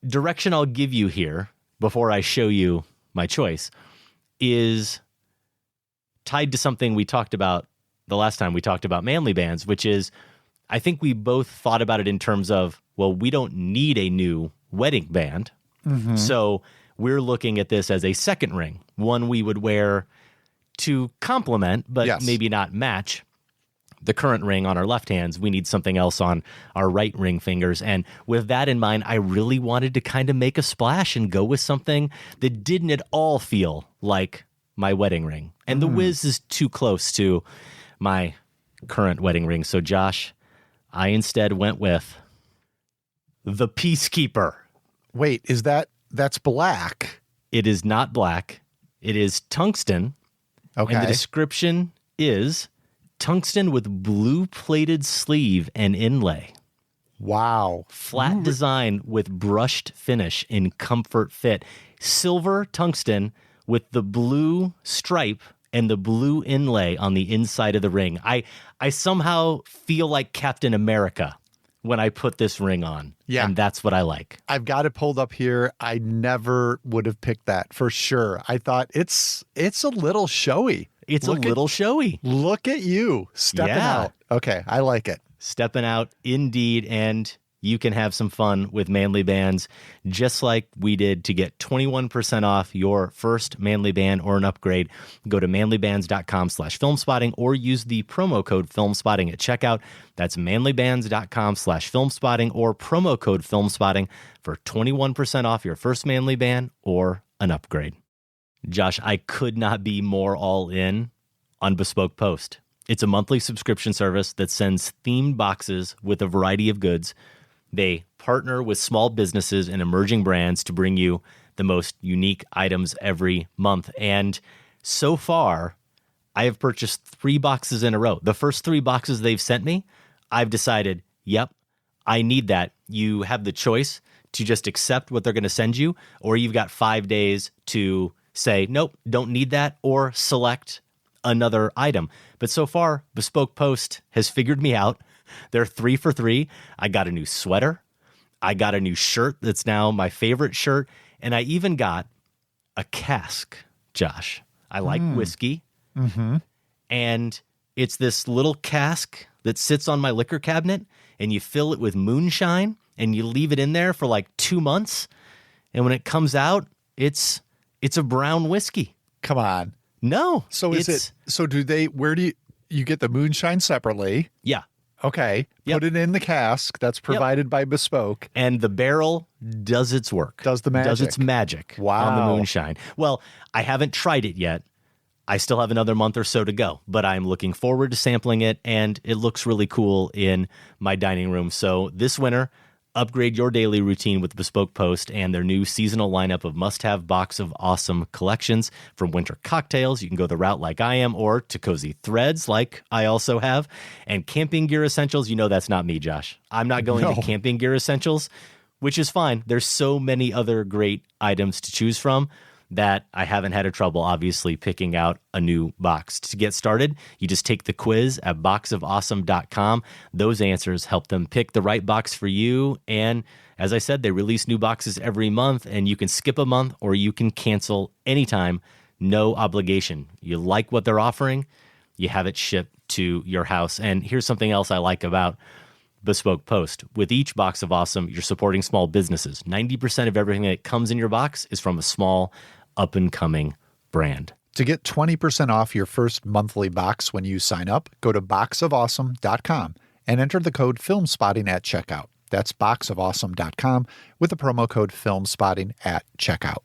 A: direction I'll give you here before I show you my choice is tied to something we talked about the last time we talked about manly bands, which is I think we both thought about it in terms of, well, we don't need a new wedding band. So we're looking at this as a second ring, one we would wear to complement, but maybe not match the current ring on our left hands. We need something else on our right ring fingers. And with that in mind, I really wanted to kind of make a splash and go with something that didn't at all feel like my wedding ring. And the Wiz is too close to my current wedding ring. So Josh, I instead went with the Peacekeeper.
B: Wait, that's black?
A: It is not black. It is tungsten.
B: Okay.
A: And the description is tungsten with blue-plated sleeve and inlay.
B: Wow.
A: Flat design with brushed finish in comfort fit. Silver tungsten with the blue stripe and the blue inlay on the inside of the ring. I somehow feel like Captain America when I put this ring on. Yeah. And that's what I like.
B: I've got it pulled up here. I never would have picked that for sure. I thought it's a little showy.
A: It's a little showy.
B: Look at you stepping out. Okay, I like it.
A: Stepping out indeed, and you can have some fun with Manly Bands, just like we did. To get 21% off your first Manly Band or an upgrade, go to manlybands.com/filmspotting or use the promo code filmspotting at checkout. That's manlybands.com/filmspotting or promo code filmspotting for 21% off your first Manly Band or an upgrade. Josh, I could not be more all in on Bespoke Post. It's a monthly subscription service that sends themed boxes with a variety of goods. They partner with small businesses and emerging brands to bring you the most unique items every month. And so far, I have purchased 3 boxes in a row. The first 3 boxes they've sent me, I've decided, yep, I need that. You have the choice to just accept what they're going to send you, or you've got 5 days to say, nope, don't need that, or select another item. But so far, Bespoke Post has figured me out. They're 3 for 3. I got a new sweater. I got a new shirt that's now my favorite shirt. And I even got a cask, Josh. I like whiskey. And it's this little cask that sits on my liquor cabinet, and you fill it with moonshine, and you leave it in there for like 2 months. And when it comes out, it's a brown whiskey.
B: Come on.
A: No.
B: So where do you get the moonshine separately?
A: Yeah.
B: Okay.
A: Yep.
B: Put it in the cask that's provided by Bespoke.
A: And the barrel does its work.
B: Does the magic.
A: Does its magic on the moonshine. Well, I haven't tried it yet. I still have another month or so to go, but I'm looking forward to sampling it, and it looks really cool in my dining room. So this winter, upgrade your daily routine with Bespoke Post and their new seasonal lineup of must-have box of awesome collections. From winter cocktails, you can go the route like I am, or to cozy threads like I also have. And camping gear essentials, you know that's not me, Josh. I'm not going to camping gear essentials which is fine. There's so many other great items to choose from that I haven't had a trouble, obviously, picking out a new box. To get started, you just take the quiz at boxofawesome.com. Those answers help them pick the right box for you. And as I said, they release new boxes every month, and you can skip a month or you can cancel anytime. No obligation. You like what they're offering, you have it shipped to your house. And here's something else I like about Bespoke Post. With each Box of Awesome, you're supporting small businesses. 90% of everything that comes in your box is from a small, up-and-coming brand.
B: To get 20% off your first monthly box when you sign up, go to boxofawesome.com and enter the code FilmSpotting at checkout. That's boxofawesome.com with the promo code FilmSpotting at checkout.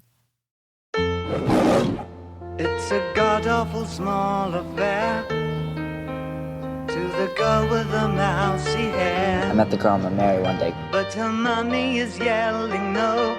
I: It's a god-awful small affair to the girl with the mousy hair.
J: I met the girl I'm gonna marry one day.
I: But her mommy is yelling no,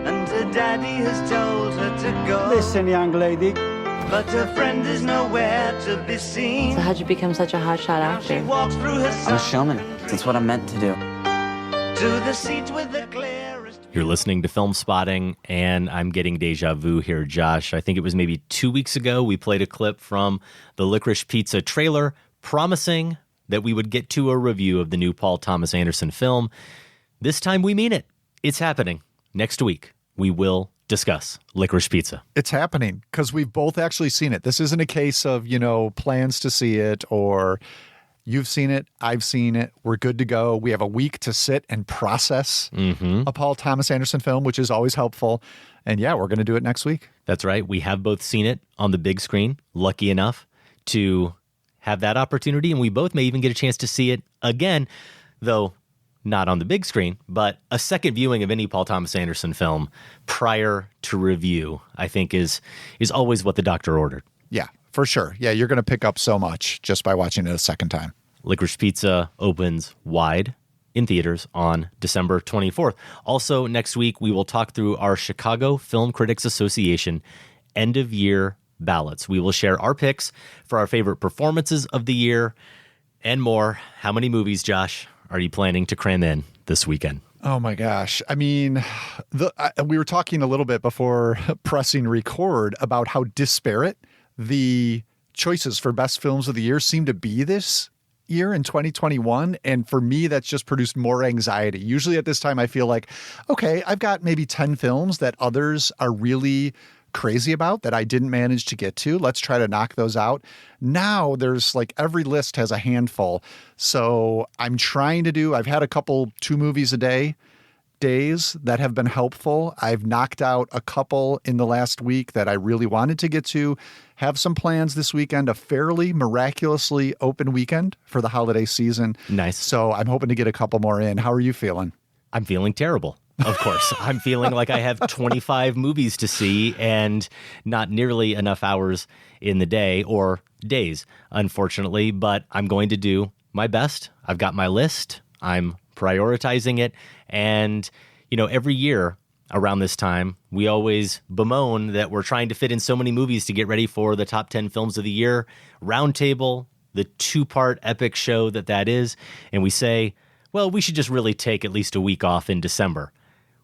I: and her daddy has told her to go.
H: Listen, young lady.
I: But her friend is nowhere to be seen.
K: So how'd you become such a hotshot actor?
I: She walks through her
J: I'm a showman. That's what I'm meant to do.
I: To the seat with the clearest.
A: You're listening to Film Spotting, and I'm getting deja vu here, Josh. I think it was maybe 2 weeks ago we played a clip from the Licorice Pizza trailer promising that we would get to a review of the new Paul Thomas Anderson film. This time we mean it. It's happening. Next week, we will discuss Licorice Pizza.
B: It's happening because we've both actually seen it. This isn't a case of, plans to see it or you've seen it, I've seen it, we're good to go. We have a week to sit and process a Paul Thomas Anderson film, which is always helpful. And yeah, we're going to do it next week.
A: That's right. We have both seen it on the big screen, lucky enough to have that opportunity. And we both may even get a chance to see it again, though not on the big screen, but a second viewing of any Paul Thomas Anderson film prior to review, I think is always what the doctor ordered.
B: Yeah, for sure. Yeah, you're going to pick up so much just by watching it a second time.
A: Licorice Pizza opens wide in theaters on December 24th. Also, next week, we will talk through our Chicago Film Critics Association end-of-year ballots. We will share our picks for our favorite performances of the year and more. How many movies, Josh, are you planning to cram in this weekend?
B: Oh my gosh. I mean, we were talking a little bit before pressing record about how disparate the choices for best films of the year seem to be this year in 2021. And for me, that's just produced more anxiety. Usually at this time, I feel like, okay, I've got maybe 10 films that others are really crazy about that I didn't manage to get to. Let's try to knock those out. Now there's like every list has a handful. So I'm trying to I've had a couple 2 movies a day days that have been helpful. I've knocked out a couple in the last week that I really wanted to get to. Have some plans this weekend, a fairly miraculously open weekend for the holiday season.
A: Nice.
B: So I'm hoping to get a couple more in. How are you feeling?
A: I'm feeling terrible. Of course. I'm feeling like I have 25 movies to see and not nearly enough hours in the day or days, unfortunately, but I'm going to do my best. I've got my list. I'm prioritizing it. And, every year around this time, we always bemoan that we're trying to fit in so many movies to get ready for the top 10 films of the year roundtable, the 2-part epic show that is. And we say, well, we should just really take at least a week off in December.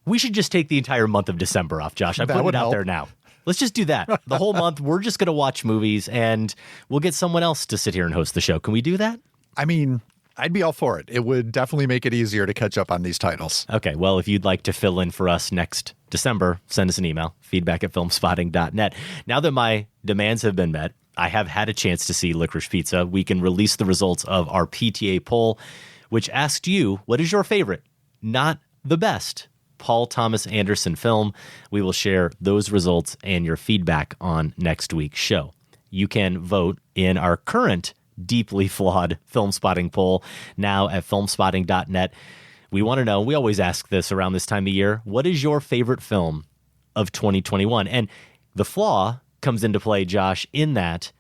A: We should just take the entire month of December off, Josh. I'm putting it out there now. Let's just do that. The whole month, we're just going to watch movies, and we'll get someone else to sit here and host the show. Can we do that?
B: I mean, I'd be all for it. It would definitely make it easier to catch up on these titles.
A: Okay, well, if you'd like to fill in for us next December, send us an email, feedback@filmspotting.net. Now that my demands have been met, I have had a chance to see Licorice Pizza. We can release the results of our PTA poll, which asked you, what is your favorite, not the best, Paul Thomas Anderson film? We will share those results and your feedback on next week's show. You can vote in our current deeply flawed Film Spotting poll now at filmspotting.net. We want to know, we always ask this around this time of year, what is your favorite film of 2021? And the flaw comes into play, Josh, in that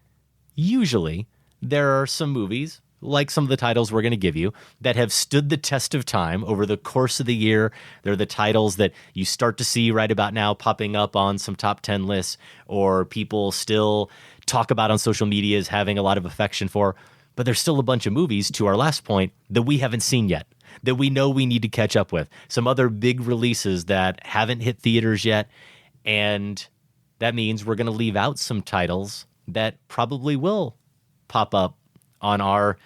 A: usually there are some movies, like some of the titles we're going to give you, that have stood the test of time over the course of the year. They're the titles that you start to see right about now popping up on some top 10 lists, or people still talk about on social media as having a lot of affection for. But there's still a bunch of movies, to our last point, that we haven't seen yet. that we know we need to catch up with, some other big releases that haven't hit theaters yet. And that means we're going to leave out some titles that probably will pop up on our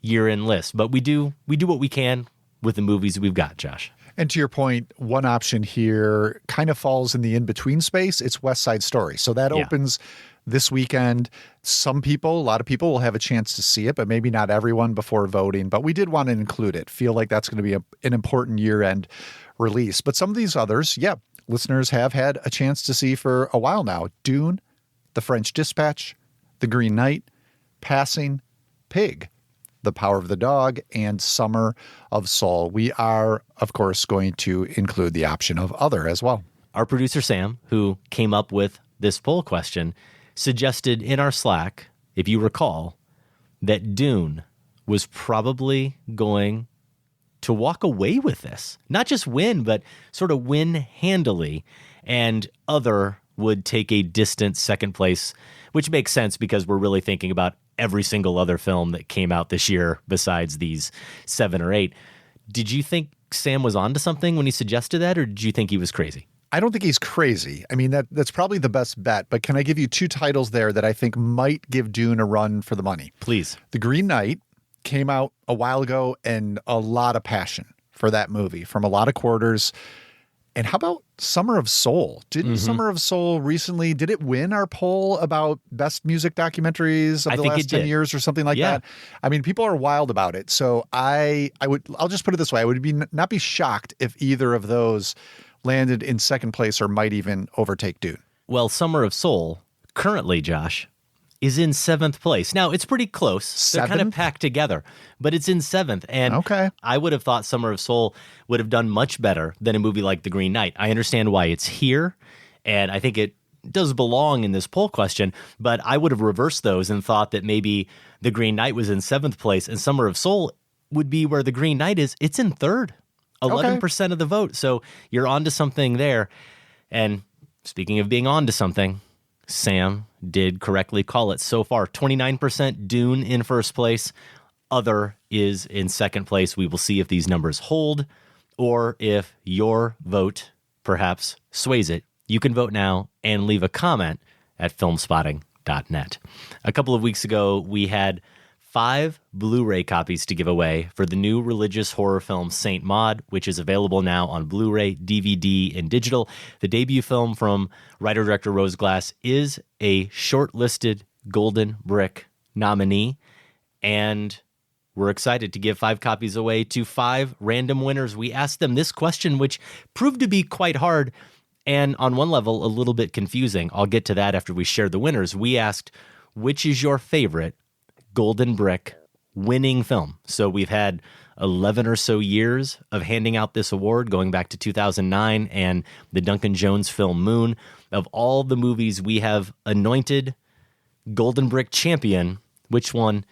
A: year-end list. But we do what we can with the movies we've got, Josh.
B: And to your point, one option here kind of falls in the in-between space. It's West Side Story. So that opens this weekend. A lot of people will have a chance to see it, but maybe not everyone before voting. But we did want to include it. Feel like that's going to be an important year-end release. But some of these others, listeners have had a chance to see for a while now. Dune, The French Dispatch, The Green Knight, Passing, Pig, The Power of the Dog, and Summer of Soul. We are, of course, going to include the option of other as well.
A: Our producer, Sam, who came up with this poll question, suggested in our Slack, if you recall, that Dune was probably going to walk away with this. Not just win, but sort of win handily. And other would take a distant second place, which makes sense because we're really thinking about every single other film that came out this year besides these 7 or 8. Did you think Sam was onto something when he suggested that, or did you think he was crazy?
B: I don't think he's crazy. I mean, that's probably the best bet, but can I give you 2 titles there that I think might give Dune a run for the money?
A: Please.
B: The Green Knight came out a while ago, and a lot of passion for that movie from a lot of quarters. And how about Summer of Soul? Didn't Summer of Soul recently, did it win our poll about best music documentaries of the last 10 years or something like that? I mean, people are wild about it. So I'll just put it this way. I would not be shocked if either of those landed in second place or might even overtake Dune.
A: Well, Summer of Soul, currently, Josh, is in 7th place. Now, it's pretty close. They're kind of packed together, but it's in 7th. And I would have thought Summer of Soul would have done much better than a movie like The Green Knight. I understand why it's here, and I think it does belong in this poll question, but I would have reversed those and thought that maybe The Green Knight was in 7th place and Summer of Soul would be where The Green Knight is. It's in 3rd, 11% of the vote. So you're onto something there. And speaking of being onto something, Sam did correctly call it so far. 29% Dune in first place. Other is in second place. We will see if these numbers hold or if your vote perhaps sways it. You can vote now and leave a comment at filmspotting.net. A couple of weeks ago, we had 5 Blu-ray copies to give away for the new religious horror film Saint Maud, which is available now on Blu-ray, DVD, and digital. The debut film from writer-director Rose Glass is a shortlisted Golden Brick nominee, and we're excited to give 5 copies away to 5 random winners. We asked them this question, which proved to be quite hard and on one level a little bit confusing. I'll get to that after we share the winners. We asked, which is your favorite Golden Brick winning film? So we've had 11 or so years of handing out this award, going back to 2009 and the Duncan Jones film Moon. Of all the movies we have anointed Golden Brick champion, which one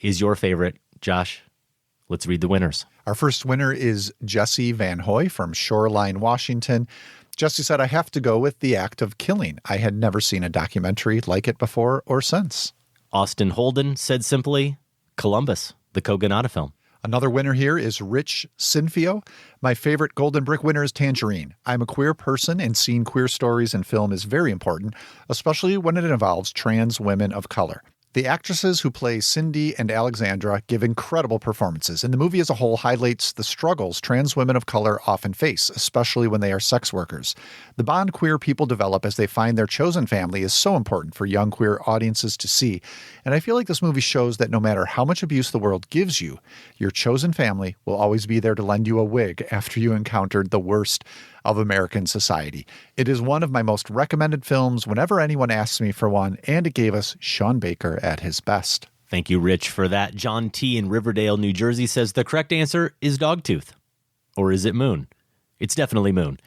A: is your favorite? Josh, let's read the winners.
B: Our first winner is Jesse Van Hoy from Shoreline, Washington. Jesse said, I have to go with The Act of Killing. I had never seen a documentary like it before or since.
A: Austin Holden said simply, Columbus, the Kogonada film.
B: Another winner here is Rich Sinfio. My favorite Golden Brick winner is Tangerine. I'm a queer person, and seeing queer stories in film is very important, especially when it involves trans women of color. The actresses who play Cindy and Alexandra give incredible performances, and the movie as a whole highlights the struggles trans women of color often face, especially when they are sex workers. The bond queer people develop as they find their chosen family is so important for young queer audiences to see, and I feel like this movie shows that no matter how much abuse the world gives you, your chosen family will always be there to lend you a wig after you encountered the worst of American society. It is one of my most recommended films whenever anyone asks me for one, and it gave us Sean Baker at his best.
A: Thank you, Rich, for that. John T. in Riverdale, New Jersey says the correct answer is Dogtooth. Or is it Moon? It's definitely Moon,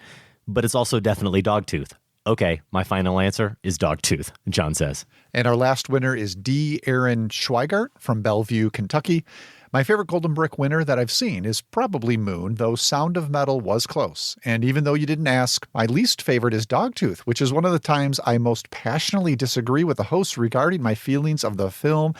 A: but it's also definitely Dogtooth. Okay, my final answer is Dogtooth, John says.
B: And our last winner is D. Aaron Schweigart from Bellevue, Kentucky. My favorite Golden Brick winner that I've seen is probably Moon, though Sound of Metal was close. And even though you didn't ask, my least favorite is Dogtooth, which is one of the times I most passionately disagree with the host regarding my feelings of the film.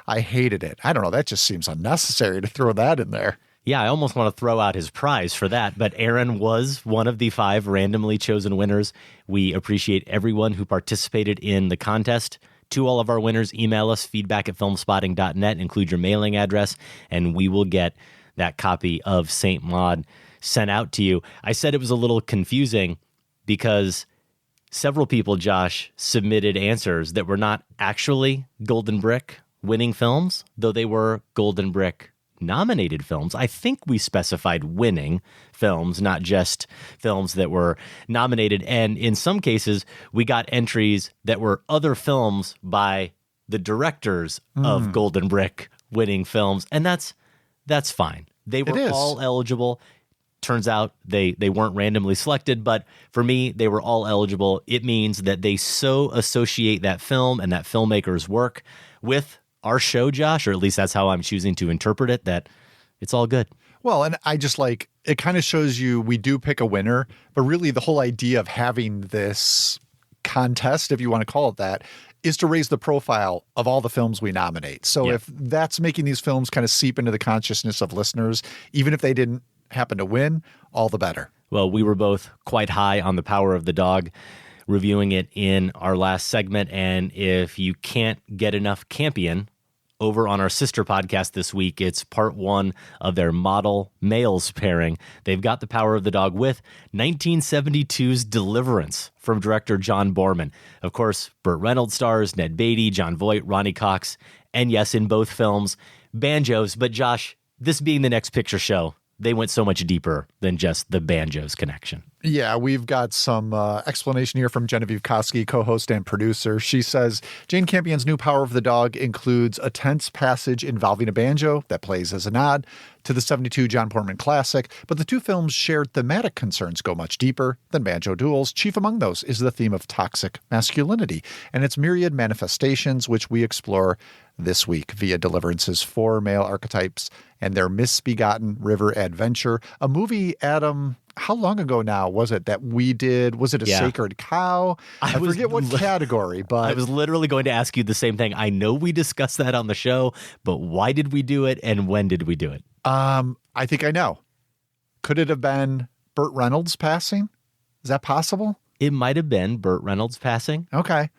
B: I hated it. I don't know, that just seems unnecessary to throw that in there.
A: Yeah, I almost want to throw out his prize for that, but Aaron was one of the 5 randomly chosen winners. We appreciate everyone who participated in the contest. To all of our winners, email us, feedback@filmspotting.net, include your mailing address, and we will get that copy of Saint Maud sent out to you. I said it was a little confusing because several people, Josh, submitted answers that were not actually Golden Brick winning films, though they were Golden Brick nominated films. I think we specified winning films, not just films that were nominated. And in some cases, we got entries that were other films by the directors of Golden Brick winning films. And that's fine. They were all eligible. Turns out they weren't randomly selected, but for me, they were all eligible. It means that they so associate that film and that filmmaker's work with our show, Josh, or at least that's how I'm choosing to interpret it, that it's all good.
B: Well, and I just like, it kind of shows you we do pick a winner, but really the whole idea of having this contest, if you want to call it that, is to raise the profile of all the films we nominate. So if that's making these films kind of seep into the consciousness of listeners, even if they didn't happen to win, all the better.
A: Well, we were both quite high on The Power of the Dog, reviewing it in our last segment. And if you can't get enough Campion, over on our sister podcast this week, it's part 1 of their model males pairing. They've got The Power of the Dog with 1972's Deliverance from director John Borman. Of course, Burt Reynolds stars, Ned Beatty, John Voight, Ronnie Cox, and yes, in both films, banjos. But Josh, this being the Next Picture Show, they went so much deeper than just the banjos connection.
B: Yeah, we've got some explanation here from Genevieve Koski, co-host and producer. She says, Jane Campion's new Power of the Dog includes a tense passage involving a banjo that plays as a nod to the 72 John Borman classic, but the two films' shared thematic concerns go much deeper than banjo duels. Chief among those is the theme of toxic masculinity and its myriad manifestations, which we explore this week via Deliverance's 4 male archetypes and their misbegotten river adventure. A movie, Adam, how long ago now was it that we did? Was it a Sacred Cow? I forget what category, but
A: I was literally going to ask you the same thing. I know we discussed that on the show, but why did we do it and when did we do it?
B: I think I know. Could it have been Burt Reynolds passing? Is that possible?
A: It might have been Burt Reynolds passing.
B: Okay,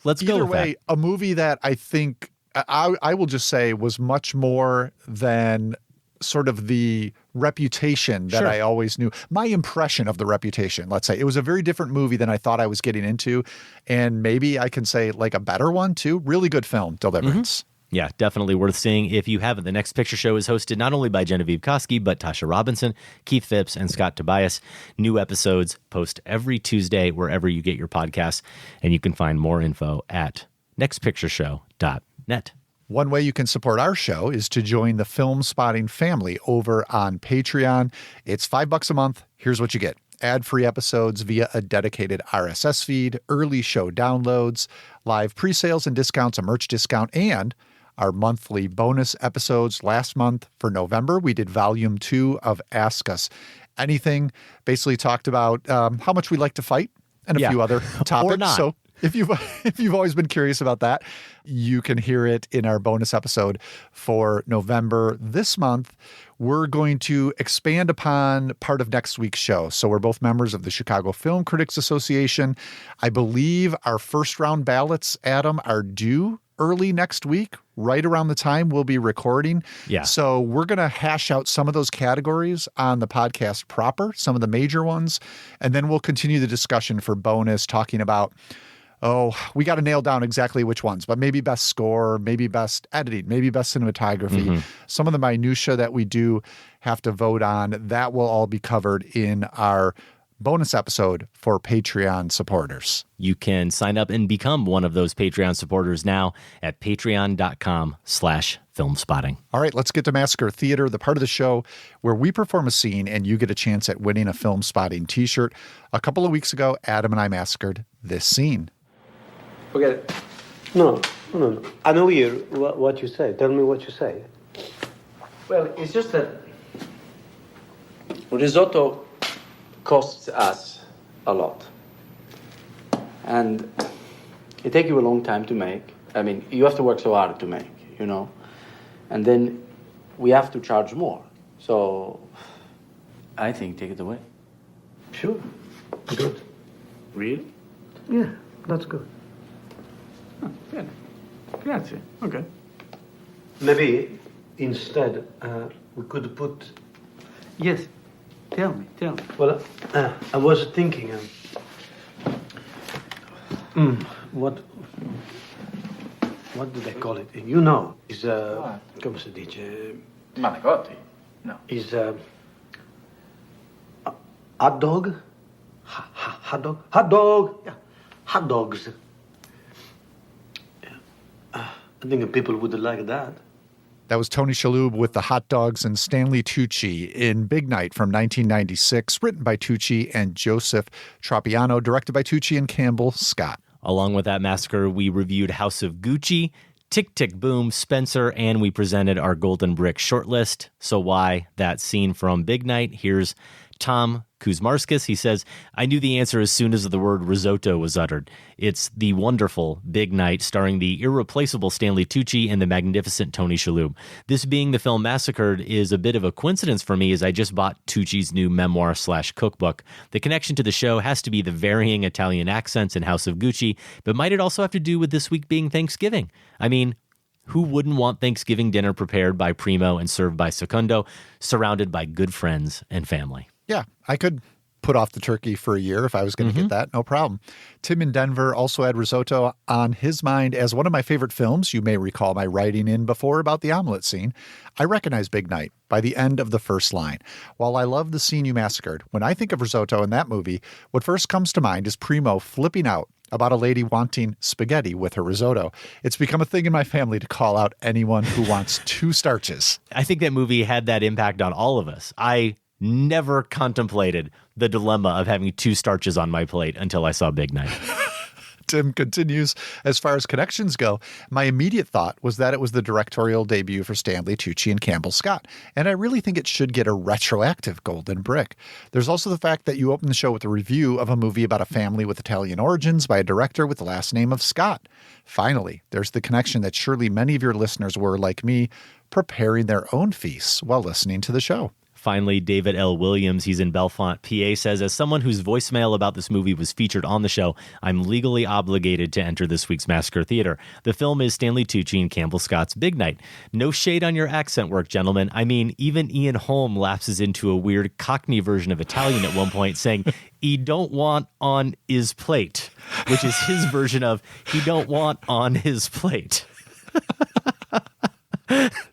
A: let's go
B: Either
A: with
B: way,
A: that.
B: A movie that I think I will just say was much more than sort of the reputation that I always knew. My impression of the reputation, let's say. It was a very different movie than I thought I was getting into. And maybe I can say like a better one too. Really good film, Deliverance.
A: Yeah, definitely worth seeing if you haven't. The Next Picture Show is hosted not only by Genevieve Koski, but Tasha Robinson, Keith Phipps, and Scott Tobias. New episodes post every Tuesday wherever you get your podcasts. And you can find more info at nextpictureshow.net.
B: One way you can support our show is to join the Film Spotting family over on Patreon. It's $5 a month. Here's what you get. Ad-free episodes via a dedicated RSS feed, early show downloads, live pre-sales and discounts, a merch discount, and our monthly bonus episodes. Last month for November, we did volume 2 of Ask Us Anything. Basically talked about how much we like to fight and a few other topics.
A: Or not.
B: So if you've always been curious about that, you can hear it in our bonus episode for November. This month, we're going to expand upon part of next week's show. So we're both members of the Chicago Film Critics Association. I believe our first round ballots, Adam, are due early next week, right around the time we'll be recording.
A: Yeah.
B: So we're going to hash out some of those categories on the podcast proper, some of the major ones, and then we'll continue the discussion for bonus, talking about we got to nail down exactly which ones, but maybe best score, maybe best editing, maybe best cinematography. Some of the minutia that we do have to vote on, that will all be covered in our bonus episode for Patreon supporters.
A: You can sign up and become one of those Patreon supporters now at patreon.com/filmspotting.
B: All right, let's get to Massacre Theater, the part of the show where we perform a scene and you get a chance at winning a Film Spotting t-shirt. A couple of weeks ago, Adam and I massacred this scene.
L: Forget it. No. I know what you say. Tell me what you say. Well, it's just that risotto costs us a lot. And it takes you a long time to make. I mean, you have to work so hard to make, And then we have to charge more. So, I think take it away.
M: Sure. Good.
L: Really?
M: Yeah, that's good.
L: Bene. Grazie. Okay.
M: Maybe instead we could put.
L: Yes. Tell me.
M: Well, I was thinking. What do they call it? You know, is come si dice?
E: Manicotti? No.
M: Is hot dog? Hot dog? Hot dog! Yeah, hot dogs. I think people would like that.
B: That was Tony Shalhoub with the hot dogs and Stanley Tucci in Big Night from 1996, written by Tucci and Joseph Tropiano, directed by Tucci and Campbell Scott.
A: Along with that massacre, we reviewed House of Gucci, Tick, Tick, Boom, Spencer, and we presented our Golden Brick shortlist. So why that scene from Big Night? Here's Tom Kuzmarskis. He says, I knew the answer as soon as the word risotto was uttered. It's the wonderful Big Night starring the irreplaceable Stanley Tucci and the magnificent Tony Shalhoub. This being the film Massacred is a bit of a coincidence for me as I just bought Tucci's new memoir/cookbook. The connection to the show has to be the varying Italian accents in House of Gucci, but might it also have to do with this week being Thanksgiving? I mean, who wouldn't want Thanksgiving dinner prepared by Primo and served by Secondo, surrounded by good friends and family?
B: Yeah, I could put off the turkey for a year if I was going to get that. No problem. Tim in Denver also had risotto on his mind as one of my favorite films. You may recall my writing in before about the omelet scene. I recognize Big Night by the end of the first line. While I love the scene you massacred, when I think of risotto in that movie, what first comes to mind is Primo flipping out about a lady wanting spaghetti with her risotto. It's become a thing in my family to call out anyone who wants two starches.
A: I think that movie had that impact on all of us. I never contemplated the dilemma of having two starches on my plate until I saw Big Night.
B: Tim continues, as far as connections go, my immediate thought was that it was the directorial debut for Stanley Tucci and Campbell Scott, and I really think it should get a retroactive Golden Brick. There's also the fact that you open the show with a review of a movie about a family with Italian origins by a director with the last name of Scott. Finally, there's the connection that surely many of your listeners were, like me, preparing their own feasts while listening to the show.
A: Finally, David L. Williams, he's in Bellefonte, PA, says, as someone whose voicemail about this movie was featured on the show, I'm legally obligated to enter this week's Massacre Theater. The film is Stanley Tucci and Campbell Scott's Big Night. No shade on your accent work, gentlemen. I mean, even Ian Holm lapses into a weird Cockney version of Italian at one point, saying, he don't want on his plate, which is his version of he don't want on his plate.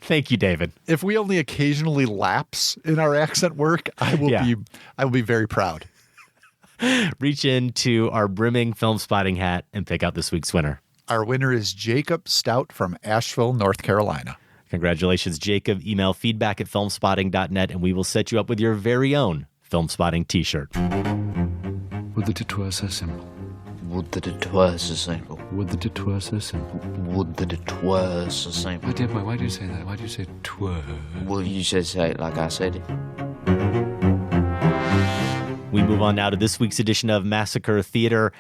A: Thank you, David.
B: If we only occasionally lapse in our accent work, I will be very proud.
A: Reach into our brimming film spotting hat and pick out this week's winner.
B: Our winner is Jacob Stout from Asheville, North Carolina.
A: Congratulations, Jacob. Email feedback@filmspotting.net and we will set you up with your very own Film Spotting t-shirt.
N: Would that it were so simple.
J: Would that it were so simple.
N: Would that it were so simple.
J: Would that it were so simple.
N: My dear boy, why do you say that? Why do you say twere?
J: Well, you should say it like I said it.
A: We move on now to this week's edition of Massacre Theater.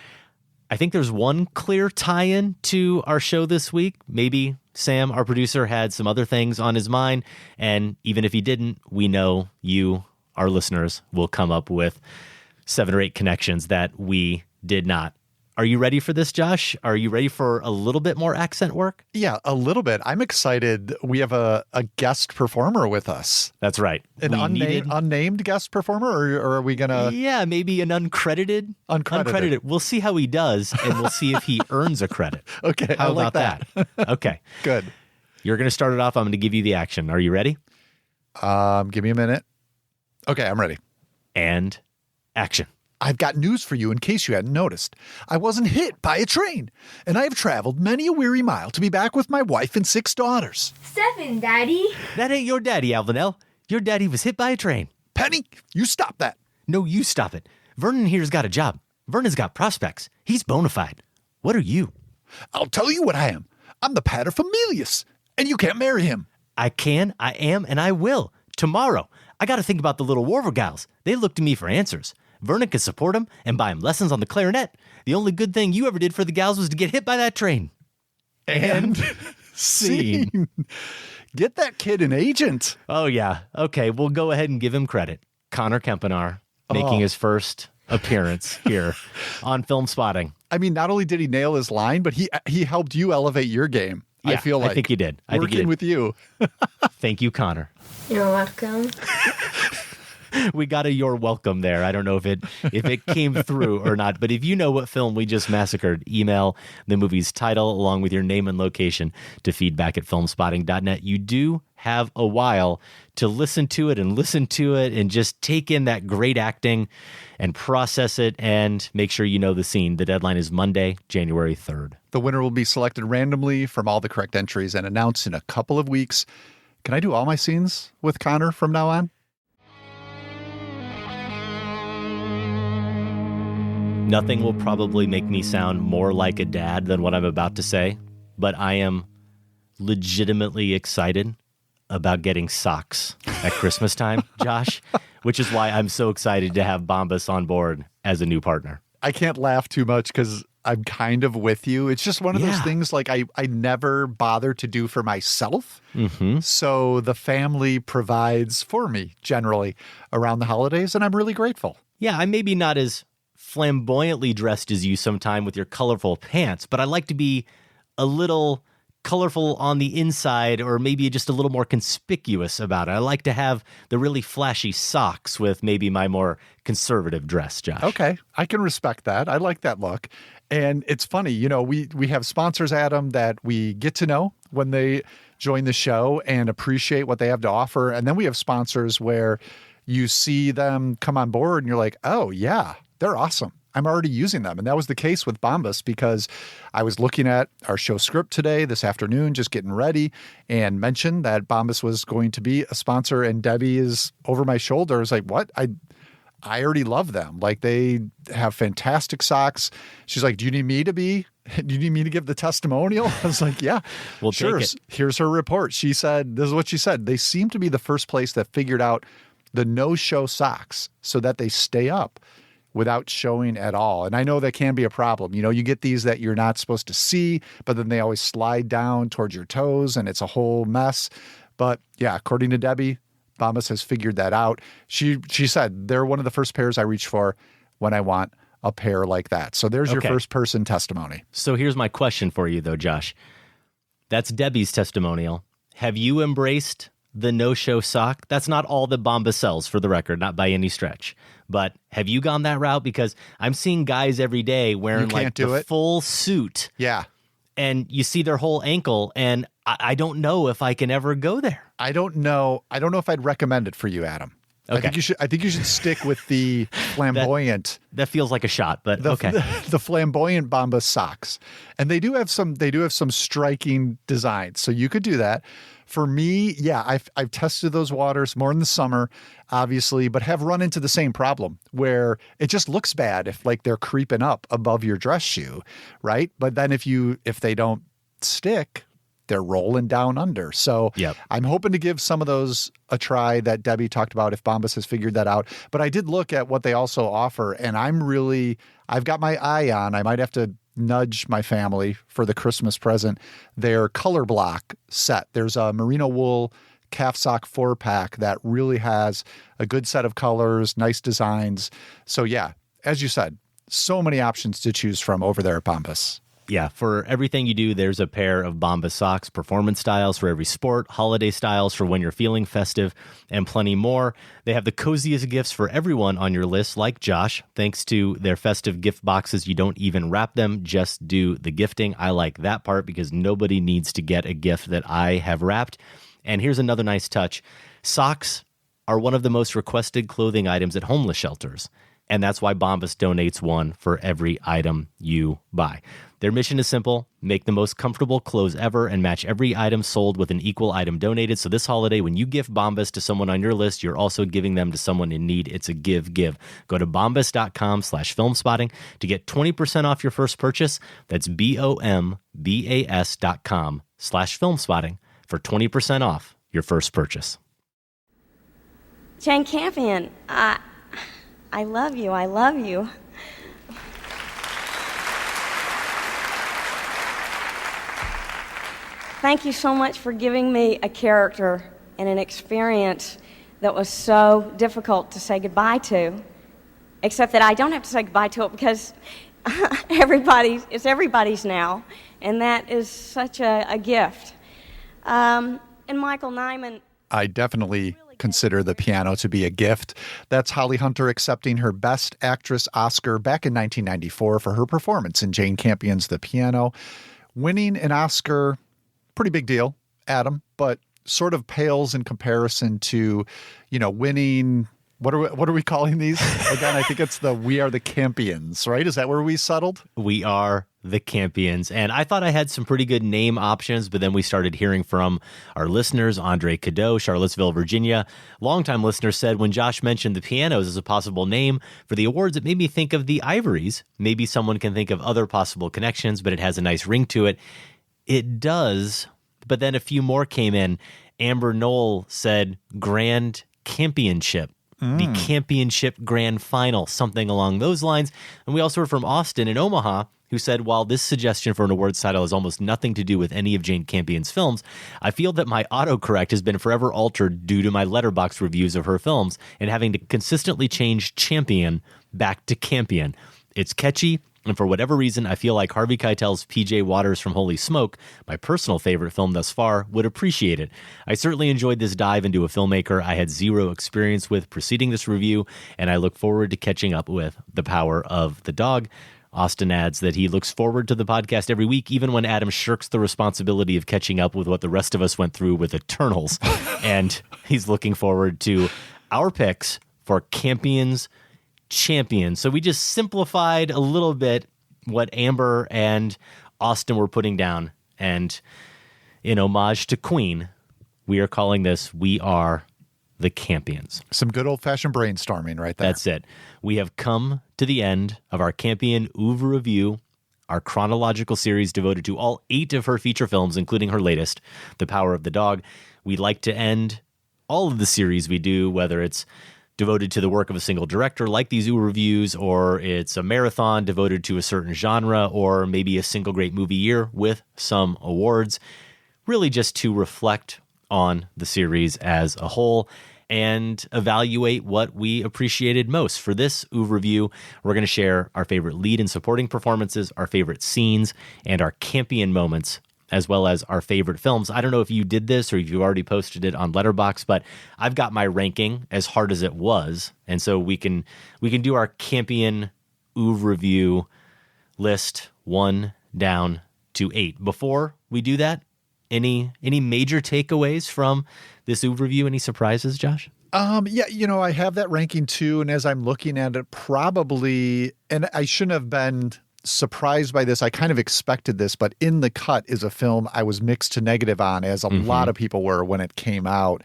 A: I think there's one clear tie-in to our show this week. Maybe Sam, our producer, had some other things on his mind. And even if he didn't, we know you, our listeners, will come up with 7 or 8 connections that we did not. Are you ready for this, Josh? Are you ready for a little bit more accent work?
B: Yeah, a little bit. I'm excited. We have a guest performer with us.
A: That's right.
B: An unnamed guest performer, or are we going to...
A: Yeah, maybe an uncredited. We'll see how he does, and we'll see if he earns a credit.
B: Okay,
A: how about that? Okay.
B: Good.
A: You're going to start it off. I'm going to give you the action. Are you ready?
B: Give me a minute. Okay, I'm ready.
A: And action.
B: I've got news for you in case you hadn't noticed. I wasn't hit by a train, and I have traveled many a weary mile to be back with my wife and 6 daughters.
O: 7, Daddy.
A: That ain't your daddy, Alvinell. Your daddy was hit by a train.
B: Penny, you stop that.
A: No, you stop it. Vernon here's got a job. Vernon's got prospects. He's bona fide. What are you?
B: I'll tell you what I am. I'm the paterfamilias, and you can't marry him.
A: I can, I am, and I will. Tomorrow. I got to think about the little Warver gals. They look to me for answers. Vernon can support him and buy him lessons on the clarinet. The only good thing you ever did for the gals was to get hit by that train.
B: And scene. Get that kid an agent.
A: Oh, yeah. Okay, we'll go ahead and give him credit. Connor Kempenaar making his first appearance here on Film Spotting.
B: I mean, not only did he nail his line, but he helped you elevate your game.
A: Yeah,
B: I feel like
A: I think you did.
B: Working with you.
A: Thank you, Connor.
K: You're welcome.
A: We got a "you're welcome" there. I don't know if it came through or not, but if you know what film we just massacred, email the movie's title along with your name and location to feedback@filmspotting.net. You do have a while to listen to it and just take in that great acting and process it and make sure you know the scene. The deadline is Monday, January 3rd.
B: The winner will be selected randomly from all the correct entries and announced in a couple of weeks. Can I do all my scenes with Connor from now on?
A: Nothing will probably make me sound more like a dad than what I'm about to say, but I am legitimately excited about getting socks at Christmas time, Josh, which is why I'm so excited to have Bombas on board as a new partner.
B: I can't laugh too much because I'm kind of with you. It's just one of those things like I never bother to do for myself.
A: Mm-hmm.
B: So the family provides for me generally around the holidays, and I'm really grateful.
A: Yeah, I'm maybe not as flamboyantly dressed as you sometime with your colorful pants, but I like to be a little colorful on the inside, or maybe just a little more conspicuous about it. I like to have the really flashy socks with maybe my more conservative dress, Josh.
B: Okay, I can respect that. I like that look. And it's funny, you know, we have sponsors, Adam, that we get to know when they join the show and appreciate what they have to offer. And then we have sponsors where you see them come on board and you're like, oh, yeah, they're awesome. I'm already using them. And that was the case with Bombas because I was looking at our show script today, this afternoon, just getting ready, and mentioned that Bombas was going to be a sponsor, and Debbie is over my shoulder. I was like, what? I already love them. Like, they have fantastic socks. She's like, do you need me to give the testimonial? I was like, yeah,
A: we'll
B: sure.
A: take it.
B: Here's her report. She said, this is what she said. They seem to be the first place that figured out the no-show socks so that they stay up without showing at all. And I know that can be a problem. You know, you get these that you're not supposed to see, but then they always slide down towards your toes and it's a whole mess. But yeah, according to Debbie, Bombas has figured that out. She said they're one of the first pairs I reach for when I want a pair like that. So there's your first person testimony.
A: So here's my question for you though, Josh. That's Debbie's testimonial. Have you embraced the no-show sock? That's not all that Bombas sells, for the record, not by any stretch. But have you gone that route? Because I'm seeing guys every day wearing like the full suit.
B: Yeah.
A: And you see their whole ankle, and I don't know if I can ever go there.
B: I don't know if I'd recommend it for you, Adam.
A: Okay.
B: I think you should stick with the flamboyant.
A: that feels like a shot, but okay.
B: The flamboyant Bombas socks. And they do have some striking designs. So you could do that. For me, yeah, I've tested those waters more in the summer, obviously, but have run into the same problem where it just looks bad if like they're creeping up above your dress shoe, right? But then if they don't stick, they're rolling down under. So I'm hoping to give some of those a try that Debbie talked about if Bombas has figured that out. But I did look at what they also offer, and I've got my eye on, I might have to nudge my family for the Christmas present, their color block set. There's a merino wool calf sock 4-pack that really has a good set of colors, nice designs. So yeah, as you said, so many options to choose from over there at Bombas.
A: Yeah, for everything you do, there's a pair of Bombas socks, performance styles for every sport, holiday styles for when you're feeling festive, and plenty more. They have the coziest gifts for everyone on your list, like Josh. Thanks to their festive gift boxes, you don't even wrap them, just do the gifting. I like that part because nobody needs to get a gift that I have wrapped. And here's another nice touch. Socks are one of the most requested clothing items at homeless shelters. And that's why Bombas donates one for every item you buy. Their mission is simple: make the most comfortable clothes ever and match every item sold with an equal item donated. So this holiday, when you gift Bombas to someone on your list, you're also giving them to someone in need. It's a give. Go to bombas.com/filmspotting to get 20% off your first purchase. That's bombas.com/filmspotting for 20% off your first purchase.
O: Jane Campion, I love you. I love you. Thank you so much for giving me a character and an experience that was so difficult to say goodbye to, except that I don't have to say goodbye to it because it's everybody's now, and that is such a gift. And Michael Nyman.
B: I definitely consider The Piano to be a gift. That's Holly Hunter accepting her Best Actress Oscar back in 1994 for her performance in Jane Campion's The Piano. Winning an Oscar, pretty big deal, Adam, but sort of pales in comparison to, winning. What are we calling these? Again, I think it's We Are the Campions, right? Is that where we settled?
A: We Are the Campions. And I thought I had some pretty good name options, but then we started hearing from our listeners. Andre Cadeau, Charlottesville, Virginia. Longtime listener said, when Josh mentioned the Pianos as a possible name for the awards, it made me think of the Ivories. Maybe someone can think of other possible connections, but it has a nice ring to it. It does, but then a few more came in. Amber Knoll said Grand Championship. The Championship Grand Final, something along those lines. And we also heard from Austin in Omaha, who said, while this suggestion for an awards title has almost nothing to do with any of Jane Campion's films, I feel that my autocorrect has been forever altered due to my Letterboxd reviews of her films and having to consistently change champion back to Campion. It's catchy, and for whatever reason, I feel like Harvey Keitel's P.J. Waters from Holy Smoke, my personal favorite film thus far, would appreciate it. I certainly enjoyed this dive into a filmmaker I had zero experience with preceding this review, and I look forward to catching up with The Power of the Dog. Austin adds that he looks forward to the podcast every week, even when Adam shirks the responsibility of catching up with what the rest of us went through with Eternals. And he's looking forward to our picks for Campion's Champion. So we just simplified a little bit what Amber and Austin were putting down. And in homage to Queen, we are calling this We Are the Campions.
B: Some good old-fashioned brainstorming right there.
A: That's it. We have come to the end of our Campion oeuvre review, our chronological series devoted to all 8 of her feature films, including her latest, The Power of the Dog. We'd like to end all of the series we do, whether it's devoted to the work of a single director like these oeuvre reviews, or it's a marathon devoted to a certain genre, or maybe a single great movie year with some awards, really just to reflect on the series as a whole and evaluate what we appreciated most. For this oeuvre review, we're going to share our favorite lead and supporting performances, our favorite scenes, and our Campion moments, as well as our favorite films. I don't know if you did this or if you already posted it on Letterboxd, but I've got my ranking as hard as it was, and so we can do our Campion oeuvre review list 1 down to 8. Before we do that, any major takeaways from this oeuvre review? Any surprises, Josh?
B: Yeah, I have that ranking too, and as I'm looking at it, probably, and I shouldn't have been surprised by this. I kind of expected this, but In the Cut is a film I was mixed to negative on, as a lot of people were when it came out.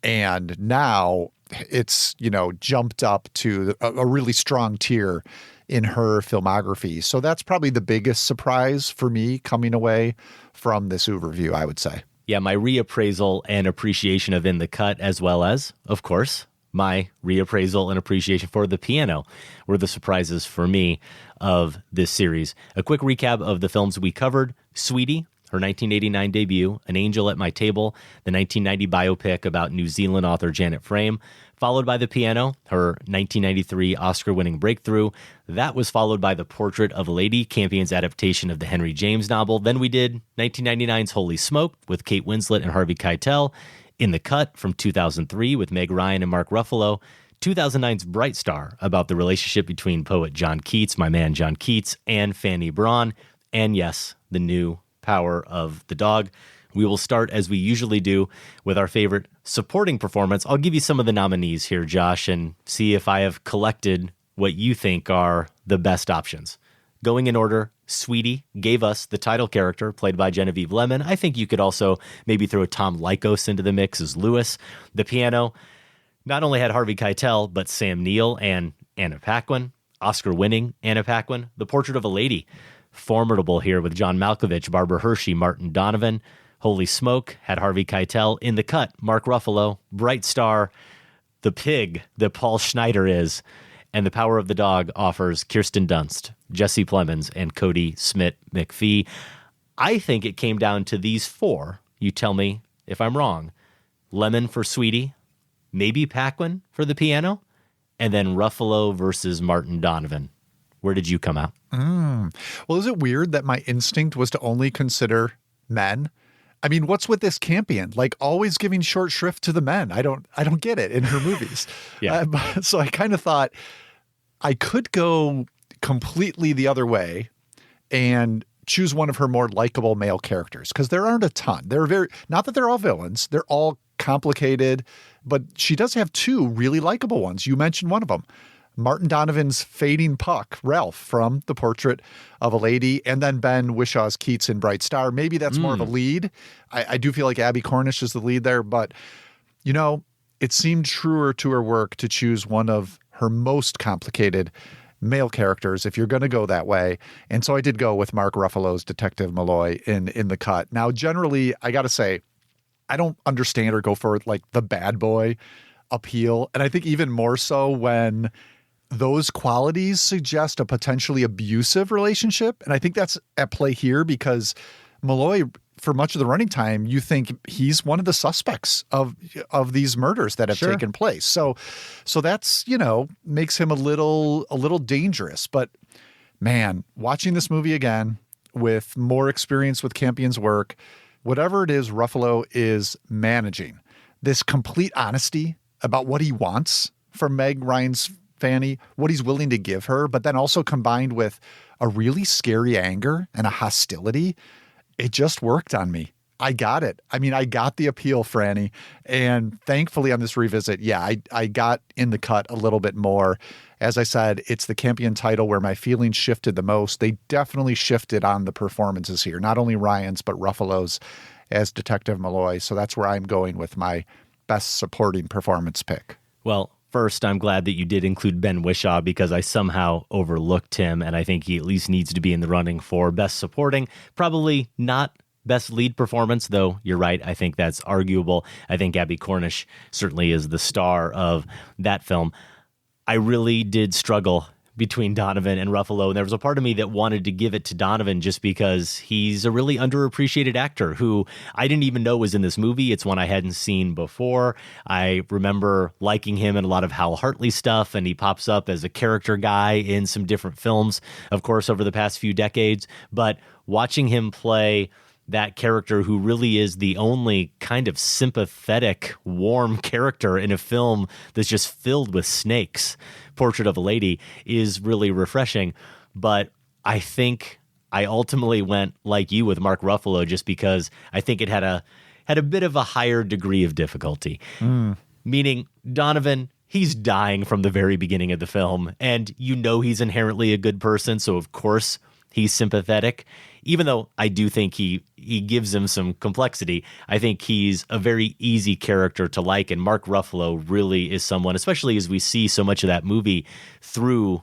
B: And now it's, jumped up to a really strong tier in her filmography. So that's probably the biggest surprise for me coming away from this oeuvre review, I would say.
A: Yeah, my reappraisal and appreciation of In the Cut, as well as, of course, my reappraisal and appreciation for The Piano were the surprises for me of this series. A quick recap of the films we covered: Sweetie, her 1989 debut, An Angel at My Table, the 1990 biopic about New Zealand author Janet Frame, followed by The Piano, her 1993 Oscar-winning breakthrough. That was followed by The Portrait of a Lady, Campion's adaptation of the Henry James novel. Then we did 1999's Holy Smoke with Kate Winslet and Harvey Keitel, In the Cut from 2003 with Meg Ryan and Mark Ruffalo, 2009's Bright Star about the relationship between poet John Keats, my man John Keats, and Fanny Braun, and yes, the new Power of the Dog. We will start, as we usually do, with our favorite supporting performance. I'll give you some of the nominees here, Josh, and see if I have collected what you think are the best options. Going in order, Sweetie gave us the title character, played by Genevieve Lemon. I think you could also maybe throw Tom Leykos into the mix as Lewis. The Piano not only had Harvey Keitel, but Sam Neill and Anna Paquin, Oscar-winning Anna Paquin. The Portrait of a Lady, formidable here with John Malkovich, Barbara Hershey, Martin Donovan. Holy Smoke had Harvey Keitel. In the Cut, Mark Ruffalo. Bright Star, the pig that Paul Schneider is. And The Power of the Dog offers Kirsten Dunst, Jesse Plemons, and Cody Smith-McPhee. I think it came down to these four. You tell me if I'm wrong. Lemon for Sweetie, maybe Paquin for the piano, and then Ruffalo versus Martin Donovan. Where did you come out?
B: Well, is it weird that my instinct was to only consider men? I mean, what's with this Campion? Like always giving short shrift to the men. I don't get it in her movies.
A: Yeah.
B: So I kind of thought I could go completely the other way and choose one of her more likable male characters, because there aren't a ton. Not that they're all villains. They're all complicated, but she does have two really likable ones. You mentioned one of them. Martin Donovan's fading puck, Ralph, from The Portrait of a Lady, and then Ben Wishaw's Keats in Bright Star. Maybe that's more of a lead. I do feel like Abby Cornish is the lead there, but, you know, it seemed truer to her work to choose one of her most complicated male characters if you're going to go that way. And so I did go with Mark Ruffalo's Detective Malloy in The Cut. Now, generally, I got to say, I don't understand or go for like the bad boy appeal. And I think even more so when those qualities suggest a potentially abusive relationship. And I think that's at play here because Malloy, for much of the running time, you think he's one of the suspects of these murders that have taken place. So that's, you know, makes him a little dangerous. But man, watching this movie again with more experience with Campion's work, whatever it is Ruffalo is managing, this complete honesty about what he wants from Meg Ryan's Fanny, what he's willing to give her, but then also combined with a really scary anger and a hostility, it just worked on me. I got it. I mean, I got the appeal, Franny. And thankfully on this revisit, yeah, I got in The Cut a little bit more. As I said, it's the Campion title where my feelings shifted the most. They definitely shifted on the performances here, not only Ryan's, but Ruffalo's as Detective Malloy. So that's where I'm going with my best supporting performance pick.
A: Well, first, I'm glad that you did include Ben Whishaw because I somehow overlooked him, and I think he at least needs to be in the running for Best Supporting. Probably not Best Lead Performance, though you're right. I think that's arguable. I think Abby Cornish certainly is the star of that film. I really did struggle between Donovan and Ruffalo, and there was a part of me that wanted to give it to Donovan just because he's a really underappreciated actor who I didn't even know was in this movie. It's one I hadn't seen before. I remember liking him in a lot of Hal Hartley stuff, and he pops up as a character guy in some different films, of course, over the past few decades. But watching him play that character who really is the only kind of sympathetic, warm character in a film that's just filled with snakes, Portrait of a Lady, is really refreshing. But I think I ultimately went like you with Mark Ruffalo just because I think it had a bit of a higher degree of difficulty. Meaning Donovan, he's dying from the very beginning of the film, and you know he's inherently a good person, so of course he's sympathetic. Even though I do think he gives him some complexity, I think he's a very easy character to like. And Mark Ruffalo really is someone, especially as we see so much of that movie through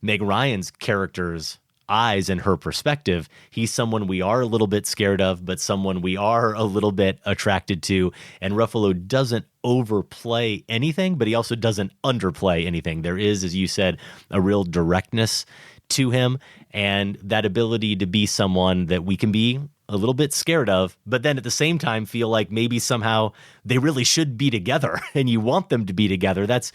A: Meg Ryan's character's eyes and her perspective. He's someone we are a little bit scared of, but someone we are a little bit attracted to. And Ruffalo doesn't overplay anything, but he also doesn't underplay anything. There is, as you said, a real directness to him, and that ability to be someone that we can be a little bit scared of, but then at the same time feel like maybe somehow they really should be together and you want them to be together. That's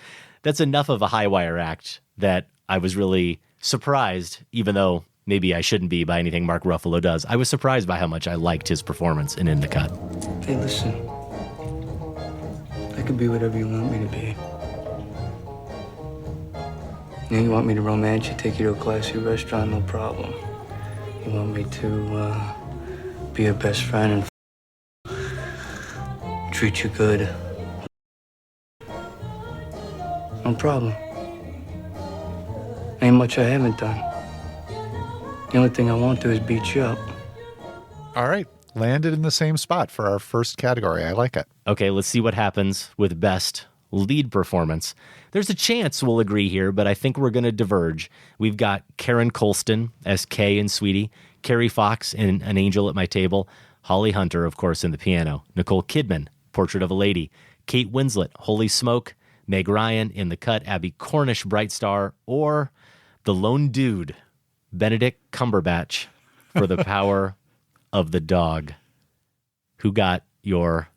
A: enough of a high wire act that I was really surprised, even though maybe I shouldn't be by anything Mark Ruffalo does. I was surprised by how much I liked his performance in The Cut.
E: Hey, listen. I could be whatever you want me to be. You want me to romance you, take you to a classy restaurant, no problem. You want me to be your best friend and treat you good, no problem. Ain't much I haven't done. The only thing I won't do is beat you up.
B: All right. Landed in the same spot for our first category. I like it.
A: Okay, let's see what happens with Best Lead Performance. There's a chance we'll agree here, but I think we're going to diverge. We've got Karen Colston as Kay in Sweetie, Carrie Fox in An Angel at My Table, Holly Hunter, of course, in The Piano, Nicole Kidman, Portrait of a Lady, Kate Winslet, Holy Smoke, Meg Ryan in The Cut, Abby Cornish, Bright Star, or the lone dude, Benedict Cumberbatch, for The Power of the dog. Who got your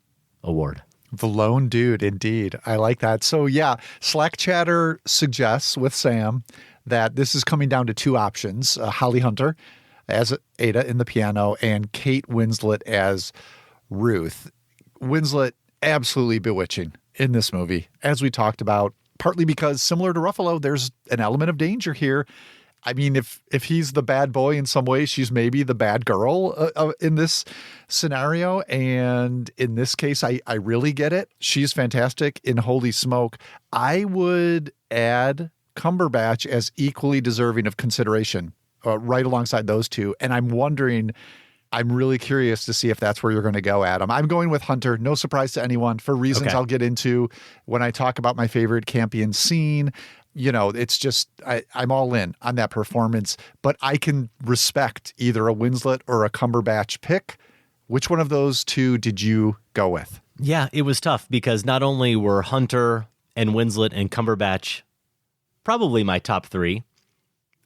A: award?
B: The lone dude, indeed. I like that. So yeah, Slack Chatter suggests with Sam that this is coming down to two options. Holly Hunter as Ada in the piano and Kate Winslet as Ruth. Winslet, absolutely bewitching in this movie, as we talked about, partly because similar to Ruffalo, there's an element of danger here. I mean, if he's the bad boy in some ways, she's maybe the bad girl in this scenario. And in this case, I really get it. She's fantastic in Holy Smoke. I would add Cumberbatch as equally deserving of consideration right alongside those two. And I'm really curious to see if that's where you're going to go, Adam. I'm going with Hunter. No surprise to anyone for reasons I'll get into when I talk about my favorite Campion scene. You know, it's just, I'm all in on that performance, but I can respect either a Winslet or a Cumberbatch pick. Which one of those two did you go with?
A: Yeah, it was tough because not only were Hunter and Winslet and Cumberbatch probably my top three,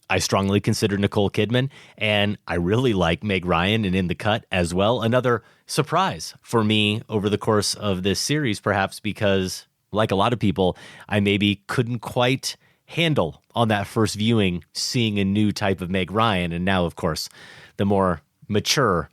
A: I strongly considered Nicole Kidman, and I really like Meg Ryan and In the Cut as well. Another surprise for me over the course of this series, perhaps because, like a lot of people, I maybe couldn't quite handle on that first viewing seeing a new type of Meg Ryan. And now, of course, the more mature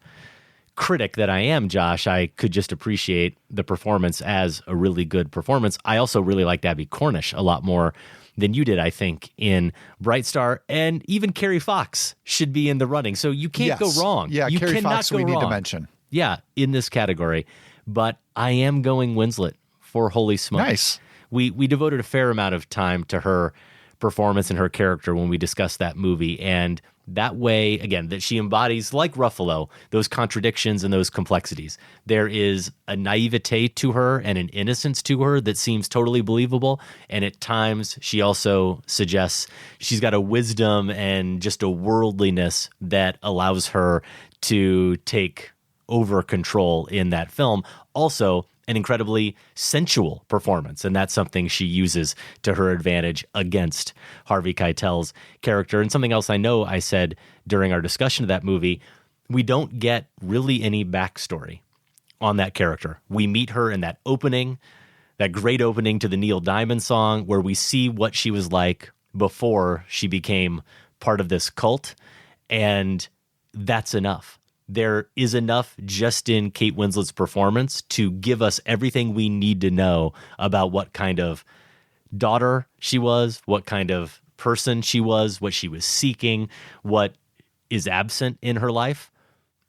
A: critic that I am, Josh, I could just appreciate the performance as a really good performance. I also really liked Abby Cornish a lot more than you did, I think, in Bright Star, and even Carrie Fox should be in the running. So you can't go wrong.
B: Yeah,
A: you
B: Carrie
A: cannot
B: Fox
A: go
B: we
A: wrong.
B: need to mention.
A: Yeah, in this category. But I am going Winslet for Holy Smoke.
B: Nice.
A: We devoted a fair amount of time to her performance and her character when we discussed that movie. And that way, again, that she embodies, like Ruffalo, those contradictions and those complexities. There is a naivete to her and an innocence to her that seems totally believable. And at times, she also suggests she's got a wisdom and just a worldliness that allows her to take over control in that film. Also, an incredibly sensual performance, and that's something she uses to her advantage against Harvey Keitel's character. And something else I know I said during our discussion of that movie, we don't get really any backstory on that character. We meet her in that opening, that great opening to the Neil Diamond song, where we see what she was like before she became part of this cult, and that's enough. There is enough just in Kate Winslet's performance to give us everything we need to know about what kind of daughter she was, what kind of person she was, what she was seeking, what is absent in her life.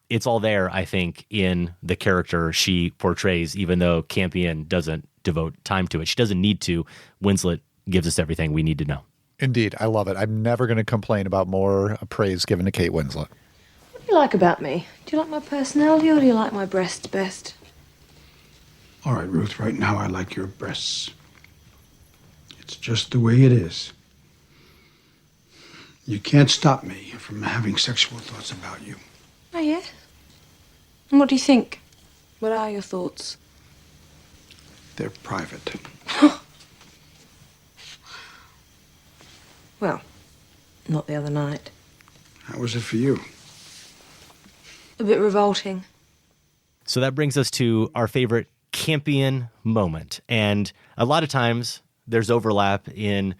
A: It's all there, I think, in the character she portrays, even though Campion doesn't devote time to it. She doesn't need to. Winslet gives us everything we need to know.
B: Indeed. I love it. I'm never going to complain about more praise given to Kate Winslet.
K: What do you like about me? Do you like my personality or do you like my breasts best?
P: All right, Ruth, right now I like your breasts. It's just the way it is. You can't stop me from having sexual thoughts about you.
K: Oh, yeah? And what do you think? What are your thoughts?
P: They're private.
K: Well, not the other night.
P: How was it for you?
K: A bit revolting.
A: So that brings us to our favorite Campion moment. And a lot of times there's overlap in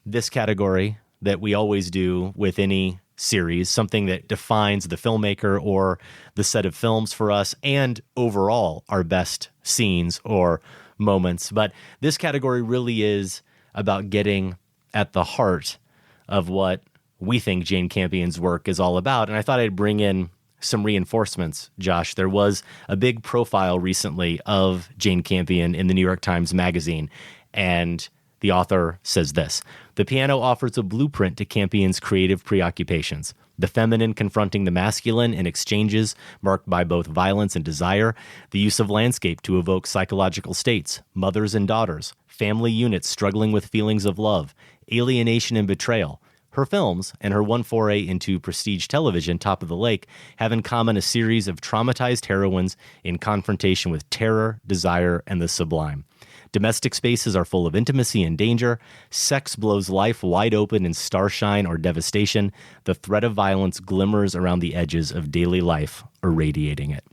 A: this category that we always do with any series, something that defines the filmmaker or the set of films for us and overall our best scenes or moments. But this category really is about getting at the heart of what we think Jane Campion's work is all about. And I thought I'd bring in some reinforcements, Josh. There was a big profile recently of Jane Campion in the New York Times Magazine, and the author says this: the piano offers a blueprint to Campion's creative preoccupations, the feminine confronting the masculine in exchanges marked by both violence and desire, the use of landscape to evoke psychological states, mothers and daughters, family units struggling with feelings of love, alienation and betrayal. Her films, and her one foray into prestige television, Top of the Lake, have in common a series of traumatized heroines in confrontation with terror, desire, and the sublime. Domestic spaces are full of intimacy and danger. Sex blows life wide open in starshine or devastation. The threat of violence glimmers around the edges of daily life, irradiating it.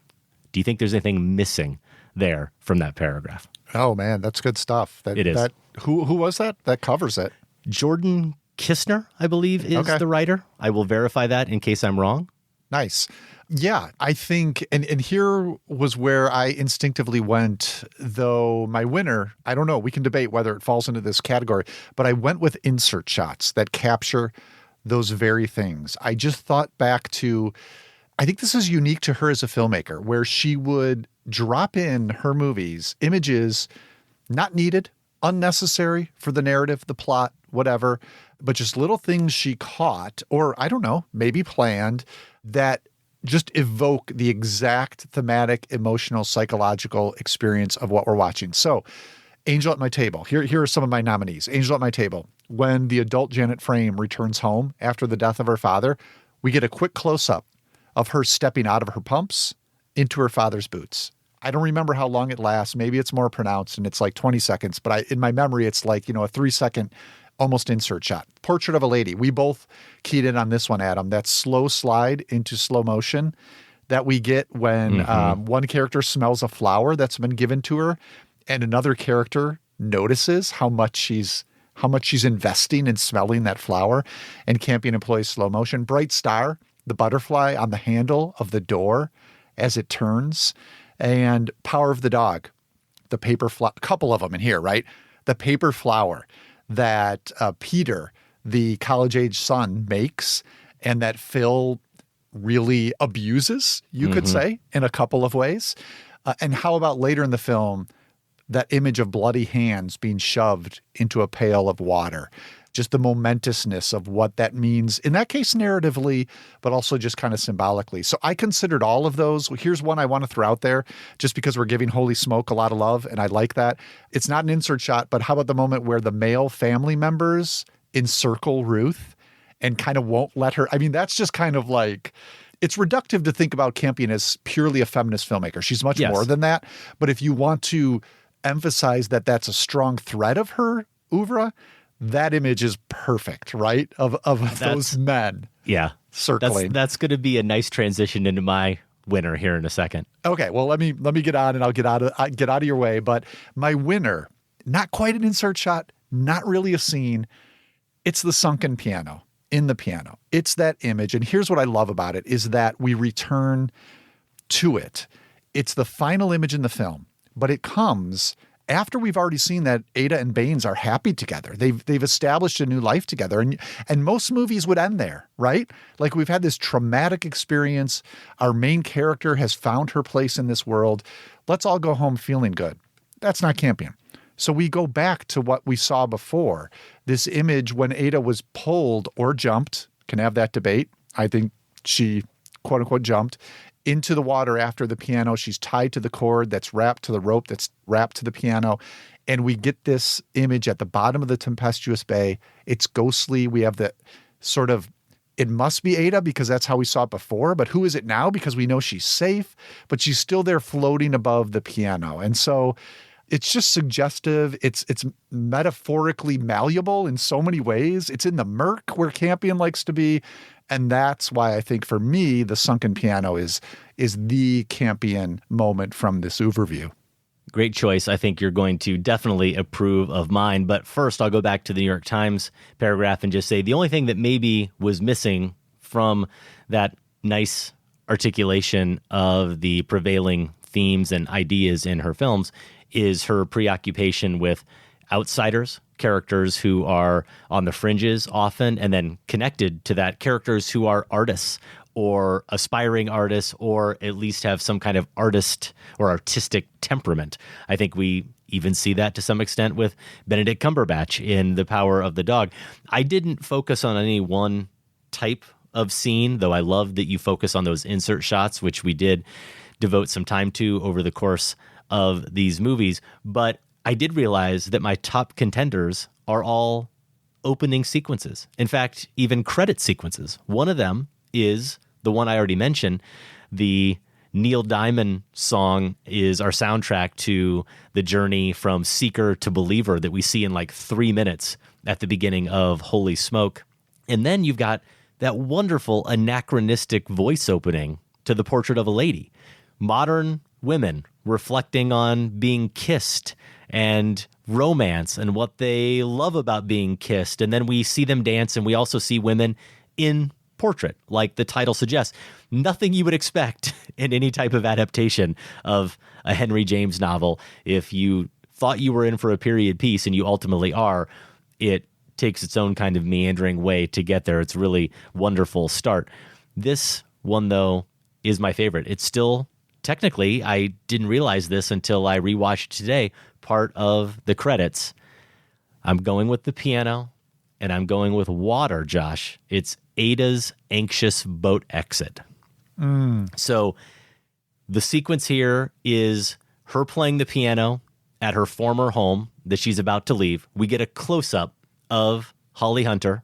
A: Do you think there's anything missing there from that paragraph?
B: Oh, man, that's good stuff.
A: It is.
B: Who was that? That covers it.
A: Jordan Kistner, I believe, is the writer. I will verify that in case I'm wrong.
B: Nice. Yeah, I think, and here was where I instinctively went, though my winner, I don't know, we can debate whether it falls into this category, but I went with insert shots that capture those very things. I just thought back to, I think this is unique to her as a filmmaker, where she would drop in her movies images not needed, unnecessary for the narrative, the plot, whatever, but just little things she caught, or I don't know, maybe planned, that just evoke the exact thematic, emotional, psychological experience of what we're watching. So, Angel at My Table. Here are some of my nominees. Angel at My Table. When the adult Janet Frame returns home after the death of her father, we get a quick close-up of her stepping out of her pumps into her father's boots. I don't remember how long it lasts. Maybe it's more pronounced and it's like 20 seconds, but in my memory, it's like, a 3-second almost insert shot. Portrait of a Lady. We both keyed in on this one, Adam. That slow slide into slow motion that we get when one character smells a flower that's been given to her and another character notices how much she's investing in smelling that flower, and Campion employs slow motion. Bright Star, the butterfly on the handle of the door as it turns, and Power of the Dog, the paper flower, a couple of them in here, right? The paper flower that Peter, the college-age son, makes, and that Phil really abuses, you could say, in a couple of ways. And how about later in the film, that image of bloody hands being shoved into a pail of water? Just the momentousness of what that means, in that case narratively, but also just kind of symbolically. So I considered all of those. Here's one I want to throw out there, just because we're giving Holy Smoke a lot of love, and I like that. It's not an insert shot, but how about the moment where the male family members encircle Ruth and kind of won't let her? I mean, that's just kind of like, it's reductive to think about Campion as purely a feminist filmmaker. She's much more than that. But if you want to emphasize that that's a strong thread of her oeuvre, that image is perfect, right? Of those men.
A: Yeah.
B: Circling.
A: That's going to be a nice transition into my winner here in a second.
B: Okay. Well, let me get on, and I'll get out of your way. But my winner, not quite an insert shot, not really a scene. It's the sunken piano in the piano. It's that image. And here's what I love about it is that we return to it. It's the final image in the film, but it comes after we've already seen that Ada and Baines are happy together. They've established a new life together. And most movies would end there, right? Like, we've had this traumatic experience. Our main character has found her place in this world. Let's all go home feeling good. That's not Campion. So we go back to what we saw before. This image when Ada was pulled or jumped, can have that debate. I think she, quote unquote, jumped into the water after the piano. She's tied to the cord that's wrapped to the rope that's wrapped to the piano. And we get this image at the bottom of the tempestuous bay. It's ghostly. We have the sort of, it must be Ada because that's how we saw it before. But who is it now? Because we know she's safe, but she's still there floating above the piano. And so it's just suggestive. It's metaphorically malleable in so many ways. It's in the murk where Campion likes to be. And that's why I think for me, the sunken piano is the Campion moment from this overview.
A: Great choice. I think you're going to definitely approve of mine. But first, I'll go back to the New York Times paragraph and just say the only thing that maybe was missing from that nice articulation of the prevailing themes and ideas in her films is her preoccupation with outsiders, characters who are on the fringes often, and then connected to that, characters who are artists or aspiring artists, or at least have some kind of artist or artistic temperament. I think we even see that to some extent with Benedict Cumberbatch in The Power of the Dog. I didn't focus on any one type of scene, though I love that you focus on those insert shots, which we did devote some time to over the course of these movies. But I did realize that my top contenders are all opening sequences. In fact, even credit sequences. One of them is the one I already mentioned, the Neil Diamond song is our soundtrack to the journey from seeker to believer that we see in like 3 minutes at the beginning of Holy Smoke. And then you've got that wonderful anachronistic voice opening to The Portrait of a Lady. Modern women reflecting on being kissed and romance and what they love about being kissed. And then we see them dance, and we also see women in portrait, like the title suggests. Nothing you would expect in any type of adaptation of a Henry James novel. If you thought you were in for a period piece, and you ultimately are, it takes its own kind of meandering way to get there. It's a really wonderful start. This one, though, is my favorite. It's still, technically, I didn't realize this until I rewatched today, part of the credits. I'm going with the piano, and I'm going with water, Josh. It's Ada's anxious boat exit. So the sequence here is her playing the piano at her former home that she's about to leave. We get a close-up of Holly Hunter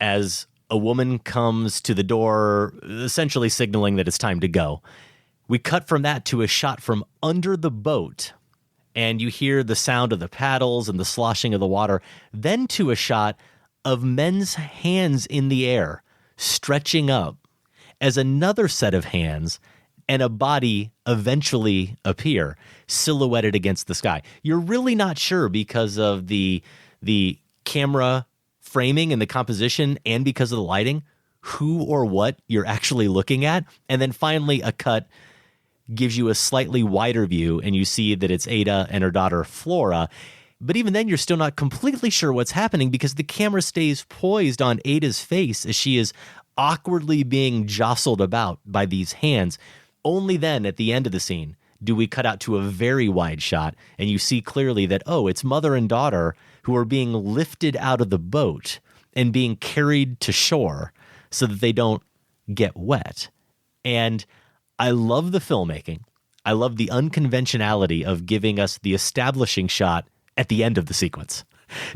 A: as a woman comes to the door, essentially signaling that it's time to go. We cut from that to a shot from under the boat, and you hear the sound of the paddles and the sloshing of the water, then to a shot of men's hands in the air, stretching up, as another set of hands and a body eventually appear, silhouetted against the sky. You're really not sure because of the camera framing and the composition, and because of the lighting, who or what you're actually looking at. And then finally a cut gives you a slightly wider view, and you see that it's Ada and her daughter Flora. But even then, you're still not completely sure what's happening, because the camera stays poised on Ada's face as she is awkwardly being jostled about by these hands. Only then, at the end of the scene, do we cut out to a very wide shot, and you see clearly that, oh, it's mother and daughter who are being lifted out of the boat and being carried to shore so that they don't get wet. And I love the filmmaking. I love the unconventionality of giving us the establishing shot at the end of the sequence,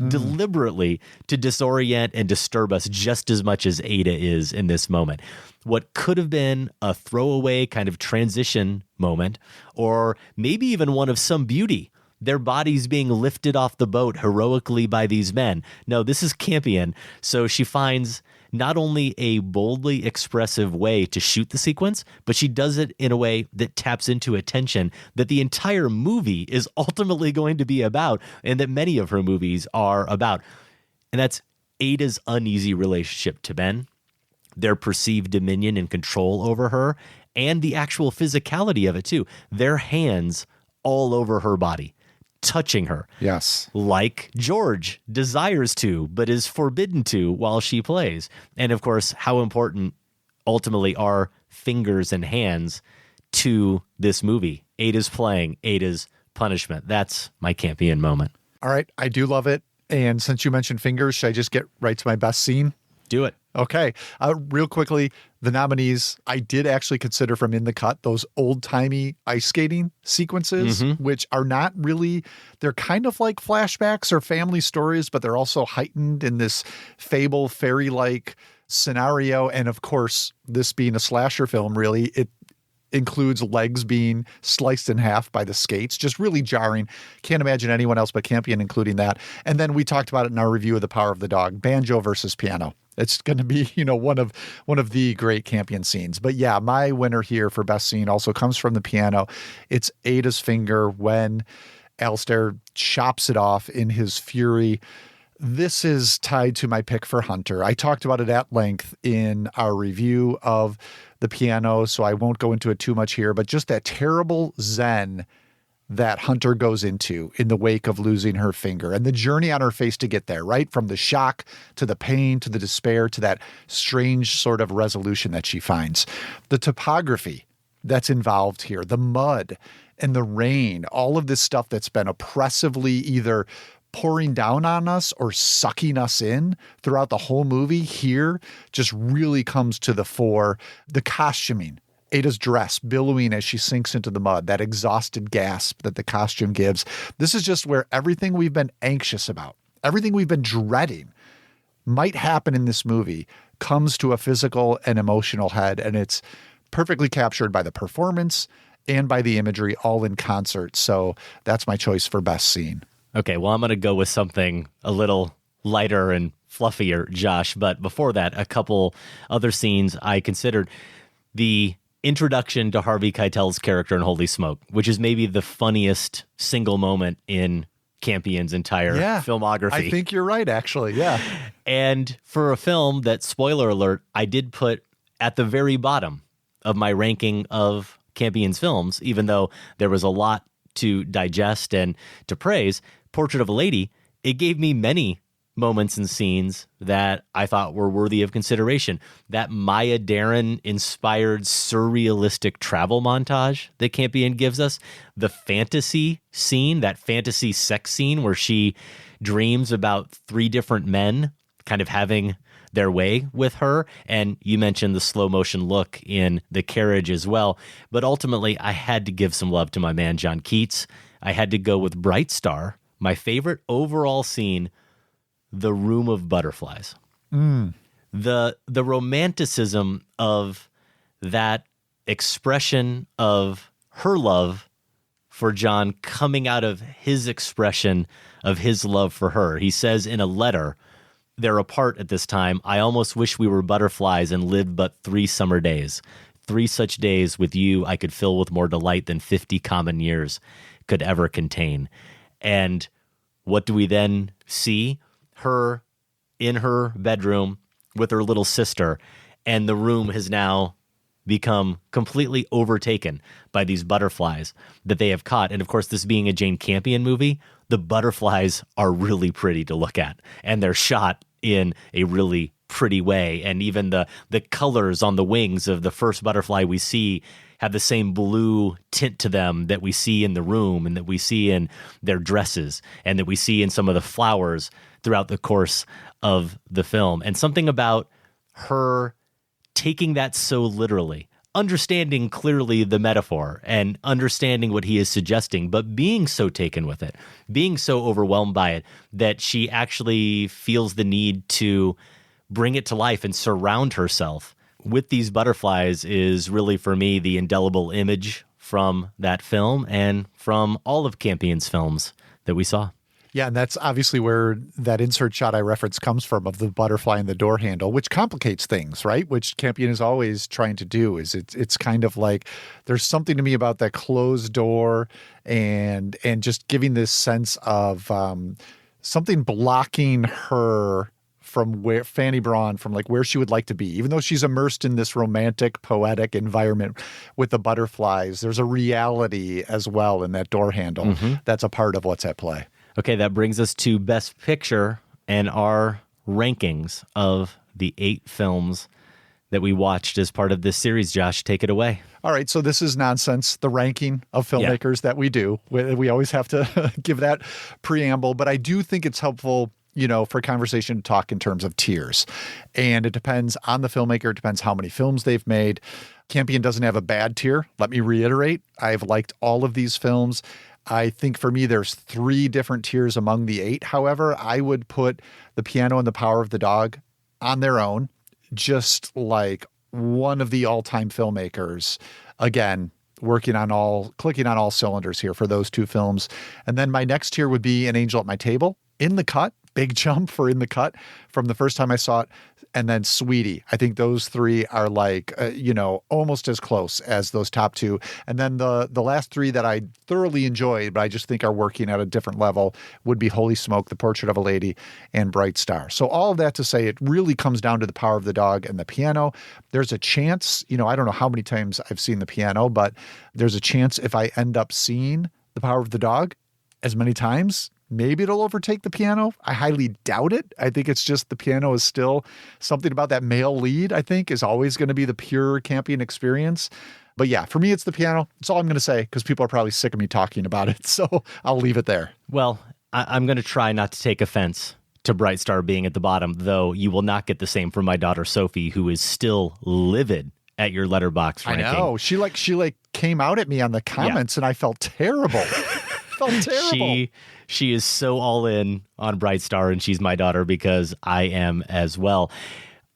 A: deliberately to disorient and disturb us just as much as Ada is in this moment. What could have been a throwaway kind of transition moment, or maybe even one of some beauty, their bodies being lifted off the boat heroically by these men. No, this is Campion. So she finds not only a boldly expressive way to shoot the sequence, but she does it in a way that taps into a tension that the entire movie is ultimately going to be about, and that many of her movies are about. And that's Ada's uneasy relationship to Ben, their perceived dominion and control over her, and the actual physicality of it too. Their hands all over her body, touching her.
B: Yes.
A: Like George desires to, but is forbidden to while she plays. And of course, how important ultimately are fingers and hands to this movie. Ada's playing, Ada's punishment. That's my Campion moment.
B: All right. I do love it. And since you mentioned fingers, should I just get right to my best scene?
A: Do it.
B: Okay. Real quickly, the nominees, I did actually consider from In the Cut those old-timey ice skating sequences, which are not really, they're kind of like flashbacks or family stories, but they're also heightened in this fable, fairy-like scenario. And of course, this being a slasher film, really, it includes legs being sliced in half by the skates, just really jarring. Can't imagine anyone else but Campion including that. And then we talked about it in our review of The Power of the Dog, banjo versus piano. It's going to be, one of the great Campion scenes. But yeah, my winner here for best scene also comes from the piano. It's Ada's finger when Alistair chops it off in his fury. This is tied to my pick for Hunter. I talked about it at length in our review of the piano, so I won't go into it too much here, but just that terrible zen that Hunter goes into in the wake of losing her finger and the journey on her face to get there, right? From the shock to the pain to the despair to that strange sort of resolution that she finds. The topography that's involved here, the mud and the rain, all of this stuff that's been oppressively either pouring down on us or sucking us in throughout the whole movie here just really comes to the fore. The costuming, Ada's dress billowing as she sinks into the mud, that exhausted gasp that the costume gives. This is just where everything we've been anxious about, everything we've been dreading might happen in this movie comes to a physical and emotional head. And it's perfectly captured by the performance and by the imagery all in concert. So that's my choice for best scene.
A: Okay, well, I'm going to go with something a little lighter and fluffier, Josh. But before that, a couple other scenes I considered. The introduction to Harvey Keitel's character in Holy Smoke, which is maybe the funniest single moment in Campion's entire filmography.
B: I think you're right, actually. Yeah.
A: And for a film that, spoiler alert, I did put at the very bottom of my ranking of Campion's films, even though there was a lot to digest and to praise, Portrait of a Lady, it gave me many moments and scenes that I thought were worthy of consideration. That Maya Deren inspired surrealistic travel montage that Campion gives us, the fantasy scene, that fantasy sex scene where she dreams about 3 different men kind of having their way with her. And you mentioned the slow motion look in the carriage as well. But ultimately, I had to give some love to my man, John Keats. I had to go with Bright Star, my favorite overall scene, The Room of Butterflies. The romanticism of that expression of her love for John coming out of his expression of his love for her. He says in a letter, they're apart at this time. I almost wish we were butterflies and lived but 3 summer days. 3 such days with you I could fill with more delight than 50 common years could ever contain. And what do we then see? Her in her bedroom with her little sister, and the room has now become completely overtaken by these butterflies that they have caught. And of course, this being a Jane Campion movie, the butterflies are really pretty to look at, and they're shot in a really pretty way. And even the colors on the wings of the first butterfly we see have the same blue tint to them that we see in the room and that we see in their dresses and that we see in some of the flowers throughout the course of the film. And something about her taking that so literally, understanding clearly the metaphor and understanding what he is suggesting, but being so taken with it, being so overwhelmed by it that she actually feels the need to bring it to life and surround herself with these butterflies is really, for me, the indelible image from that film and from all of Campion's films that we saw.
B: Yeah, and that's obviously where that insert shot I referenced comes from, of the butterfly and the door handle, which complicates things, right? Which Campion is always trying to do. It's kind of like there's something to me about that closed door and just giving this sense of something blocking her from where Fanny Braun, from like where she would like to be. Even though she's immersed in this romantic, poetic environment with the butterflies, there's a reality as well in that door handle that's a part of what's at play.
A: Okay, that brings us to Best Picture and our rankings of the 8 films that we watched as part of this series. Josh, take it away.
B: All right, so this is nonsense, the ranking of filmmakers that we do. We always have to give that preamble, but I do think it's helpful, you know, for conversation to talk in terms of tiers. And it depends on the filmmaker. It depends how many films they've made. Campion doesn't have a bad tier. Let me reiterate. I've liked all of these films. I think for me, there's 3 different tiers among the 8. However, I would put The Piano and The Power of the Dog on their own, just like one of the all-time filmmakers. Again, clicking on all cylinders here for those 2 films. And then my next tier would be An Angel at My Table, In the Cut, big jump for In the Cut from the first time I saw it, and then Sweetie. I think those 3 are like, almost as close as those top 2. And then the last 3 that I thoroughly enjoyed, but I just think are working at a different level, would be Holy Smoke, The Portrait of a Lady, and Bright Star. So all of that to say, it really comes down to The Power of the Dog and The Piano. There's a chance, I don't know how many times I've seen The Piano, but there's a chance if I end up seeing The Power of the Dog as many times, maybe it'll overtake The Piano. I highly doubt it. I think it's just The Piano is still something about that male lead, I think, is always going to be the pure Campion experience. But yeah, for me, it's The Piano. That's all I'm going to say, because people are probably sick of me talking about it. So I'll leave it there.
A: Well, I'm going to try not to take offense to Bright Star being at the bottom, though you will not get the same from my daughter, Sophie, who is still livid at your Letterboxd ranking.
B: I know. She came out at me on the comments, and I felt terrible. Terrible.
A: She is so all in on Bright Star, and she's my daughter because I am as well.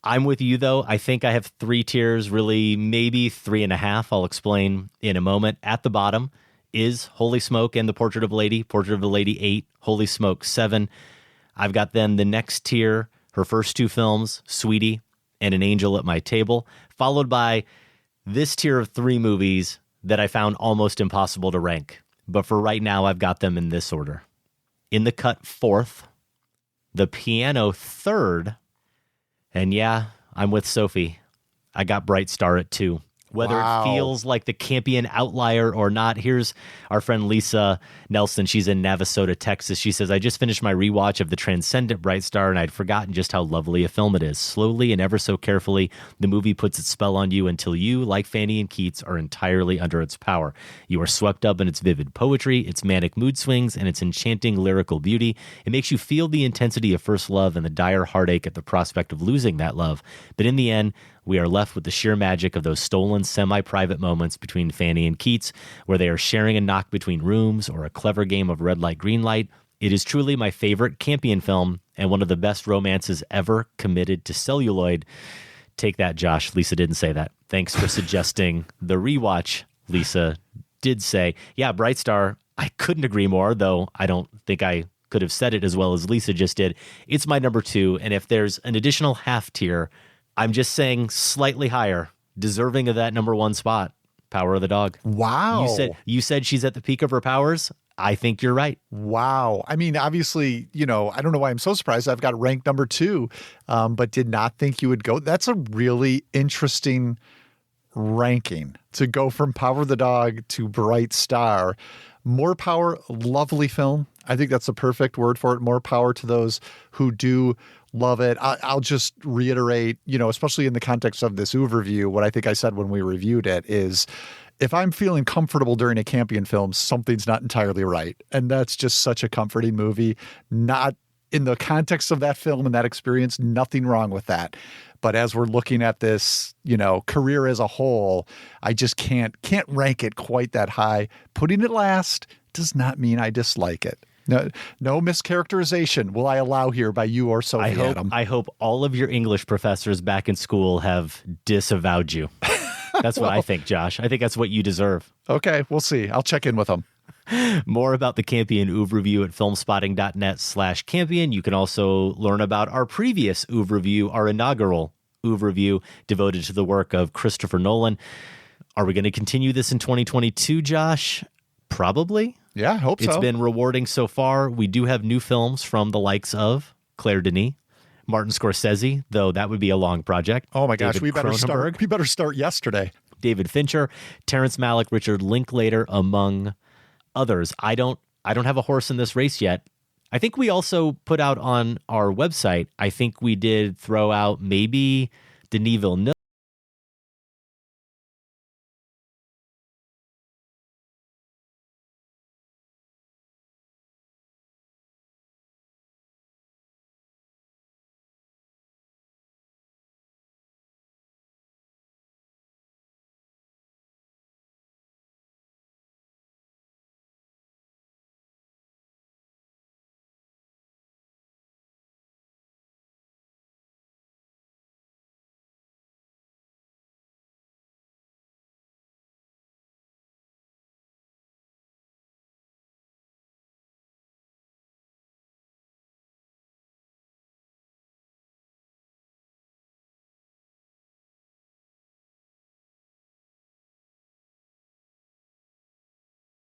A: I'm with you, though. I think I have 3 tiers, really, maybe 3.5. I'll explain in a moment. At the bottom is Holy Smoke and The Portrait of a Lady. Portrait of a Lady, 8. Holy Smoke, 7. I've got then the next tier, her first 2 films, Sweetie and An Angel at My Table, followed by this tier of 3 movies that I found almost impossible to rank. But for right now, I've got them in this order. In the Cut, 4th. The Piano, 3rd. And yeah, I'm with Sophie. I got Bright Star at 2. Whether it feels like the Campion outlier or not, here's our friend Lisa Nelson. She's in Navasota, Texas. She says, I just finished my rewatch of the transcendent Bright Star, and I'd forgotten just how lovely a film it is. Slowly and ever so carefully, the movie puts its spell on you until you, like Fanny and Keats, are entirely under its power. You are swept up in its vivid poetry, its manic mood swings, and its enchanting lyrical beauty. It makes you feel the intensity of first love and the dire heartache at the prospect of losing that love. But in the end, we are left with the sheer magic of those stolen, semi-private moments between Fanny and Keats, where they are sharing a knock between rooms or a clever game of red light, green light. It is truly my favorite Campion film and one of the best romances ever committed to celluloid. Take that, Josh. Lisa didn't say that. Thanks for suggesting the rewatch. Lisa did say, yeah, Bright Star, I couldn't agree more, though I don't think I could have said it as well as Lisa just did. It's my number 2, and if there's an additional half tier, I'm just saying slightly higher, deserving of that number 1 spot, Power of the Dog.
B: Wow.
A: You said she's at the peak of her powers. I think you're right.
B: Wow. I mean, obviously, I don't know why I'm so surprised. I've got it ranked number 2, but did not think you would go. That's a really interesting ranking to go from Power of the Dog to Bright Star. More power, lovely film. I think that's the perfect word for it. More power to those who do love it. I'll just reiterate, especially in the context of this overview, what I think I said when we reviewed it is, if I'm feeling comfortable during a Campion film, something's not entirely right. And that's just such a comforting movie. Not in the context of that film and that experience, nothing wrong with that. But as we're looking at this, career as a whole, I just can't rank it quite that high. Putting it last does not mean I dislike it. No mischaracterization will I allow here by you or Sophie, Adam.
A: I hope all of your English professors back in school have disavowed you. That's what I think, Josh. I think that's what you deserve.
B: Okay, we'll see. I'll check in with them.
A: More about the Campion Oeuvre Review at filmspotting.net/Campion. You can also learn about our previous Oeuvre Review, our inaugural Oeuvre Review devoted to the work of Christopher Nolan. Are we going to continue this in 2022, Josh? Probably.
B: Yeah, I hope so.
A: It's been rewarding so far. We do have new films from the likes of Claire Denis, Martin Scorsese, though that would be a long project.
B: Oh my gosh,
A: David
B: we better start yesterday.
A: David Fincher, Terrence Malick, Richard Linklater, among others. I don't have a horse in this race yet. I think we also put out on our website, I think we did throw out maybe Denis Villeneuve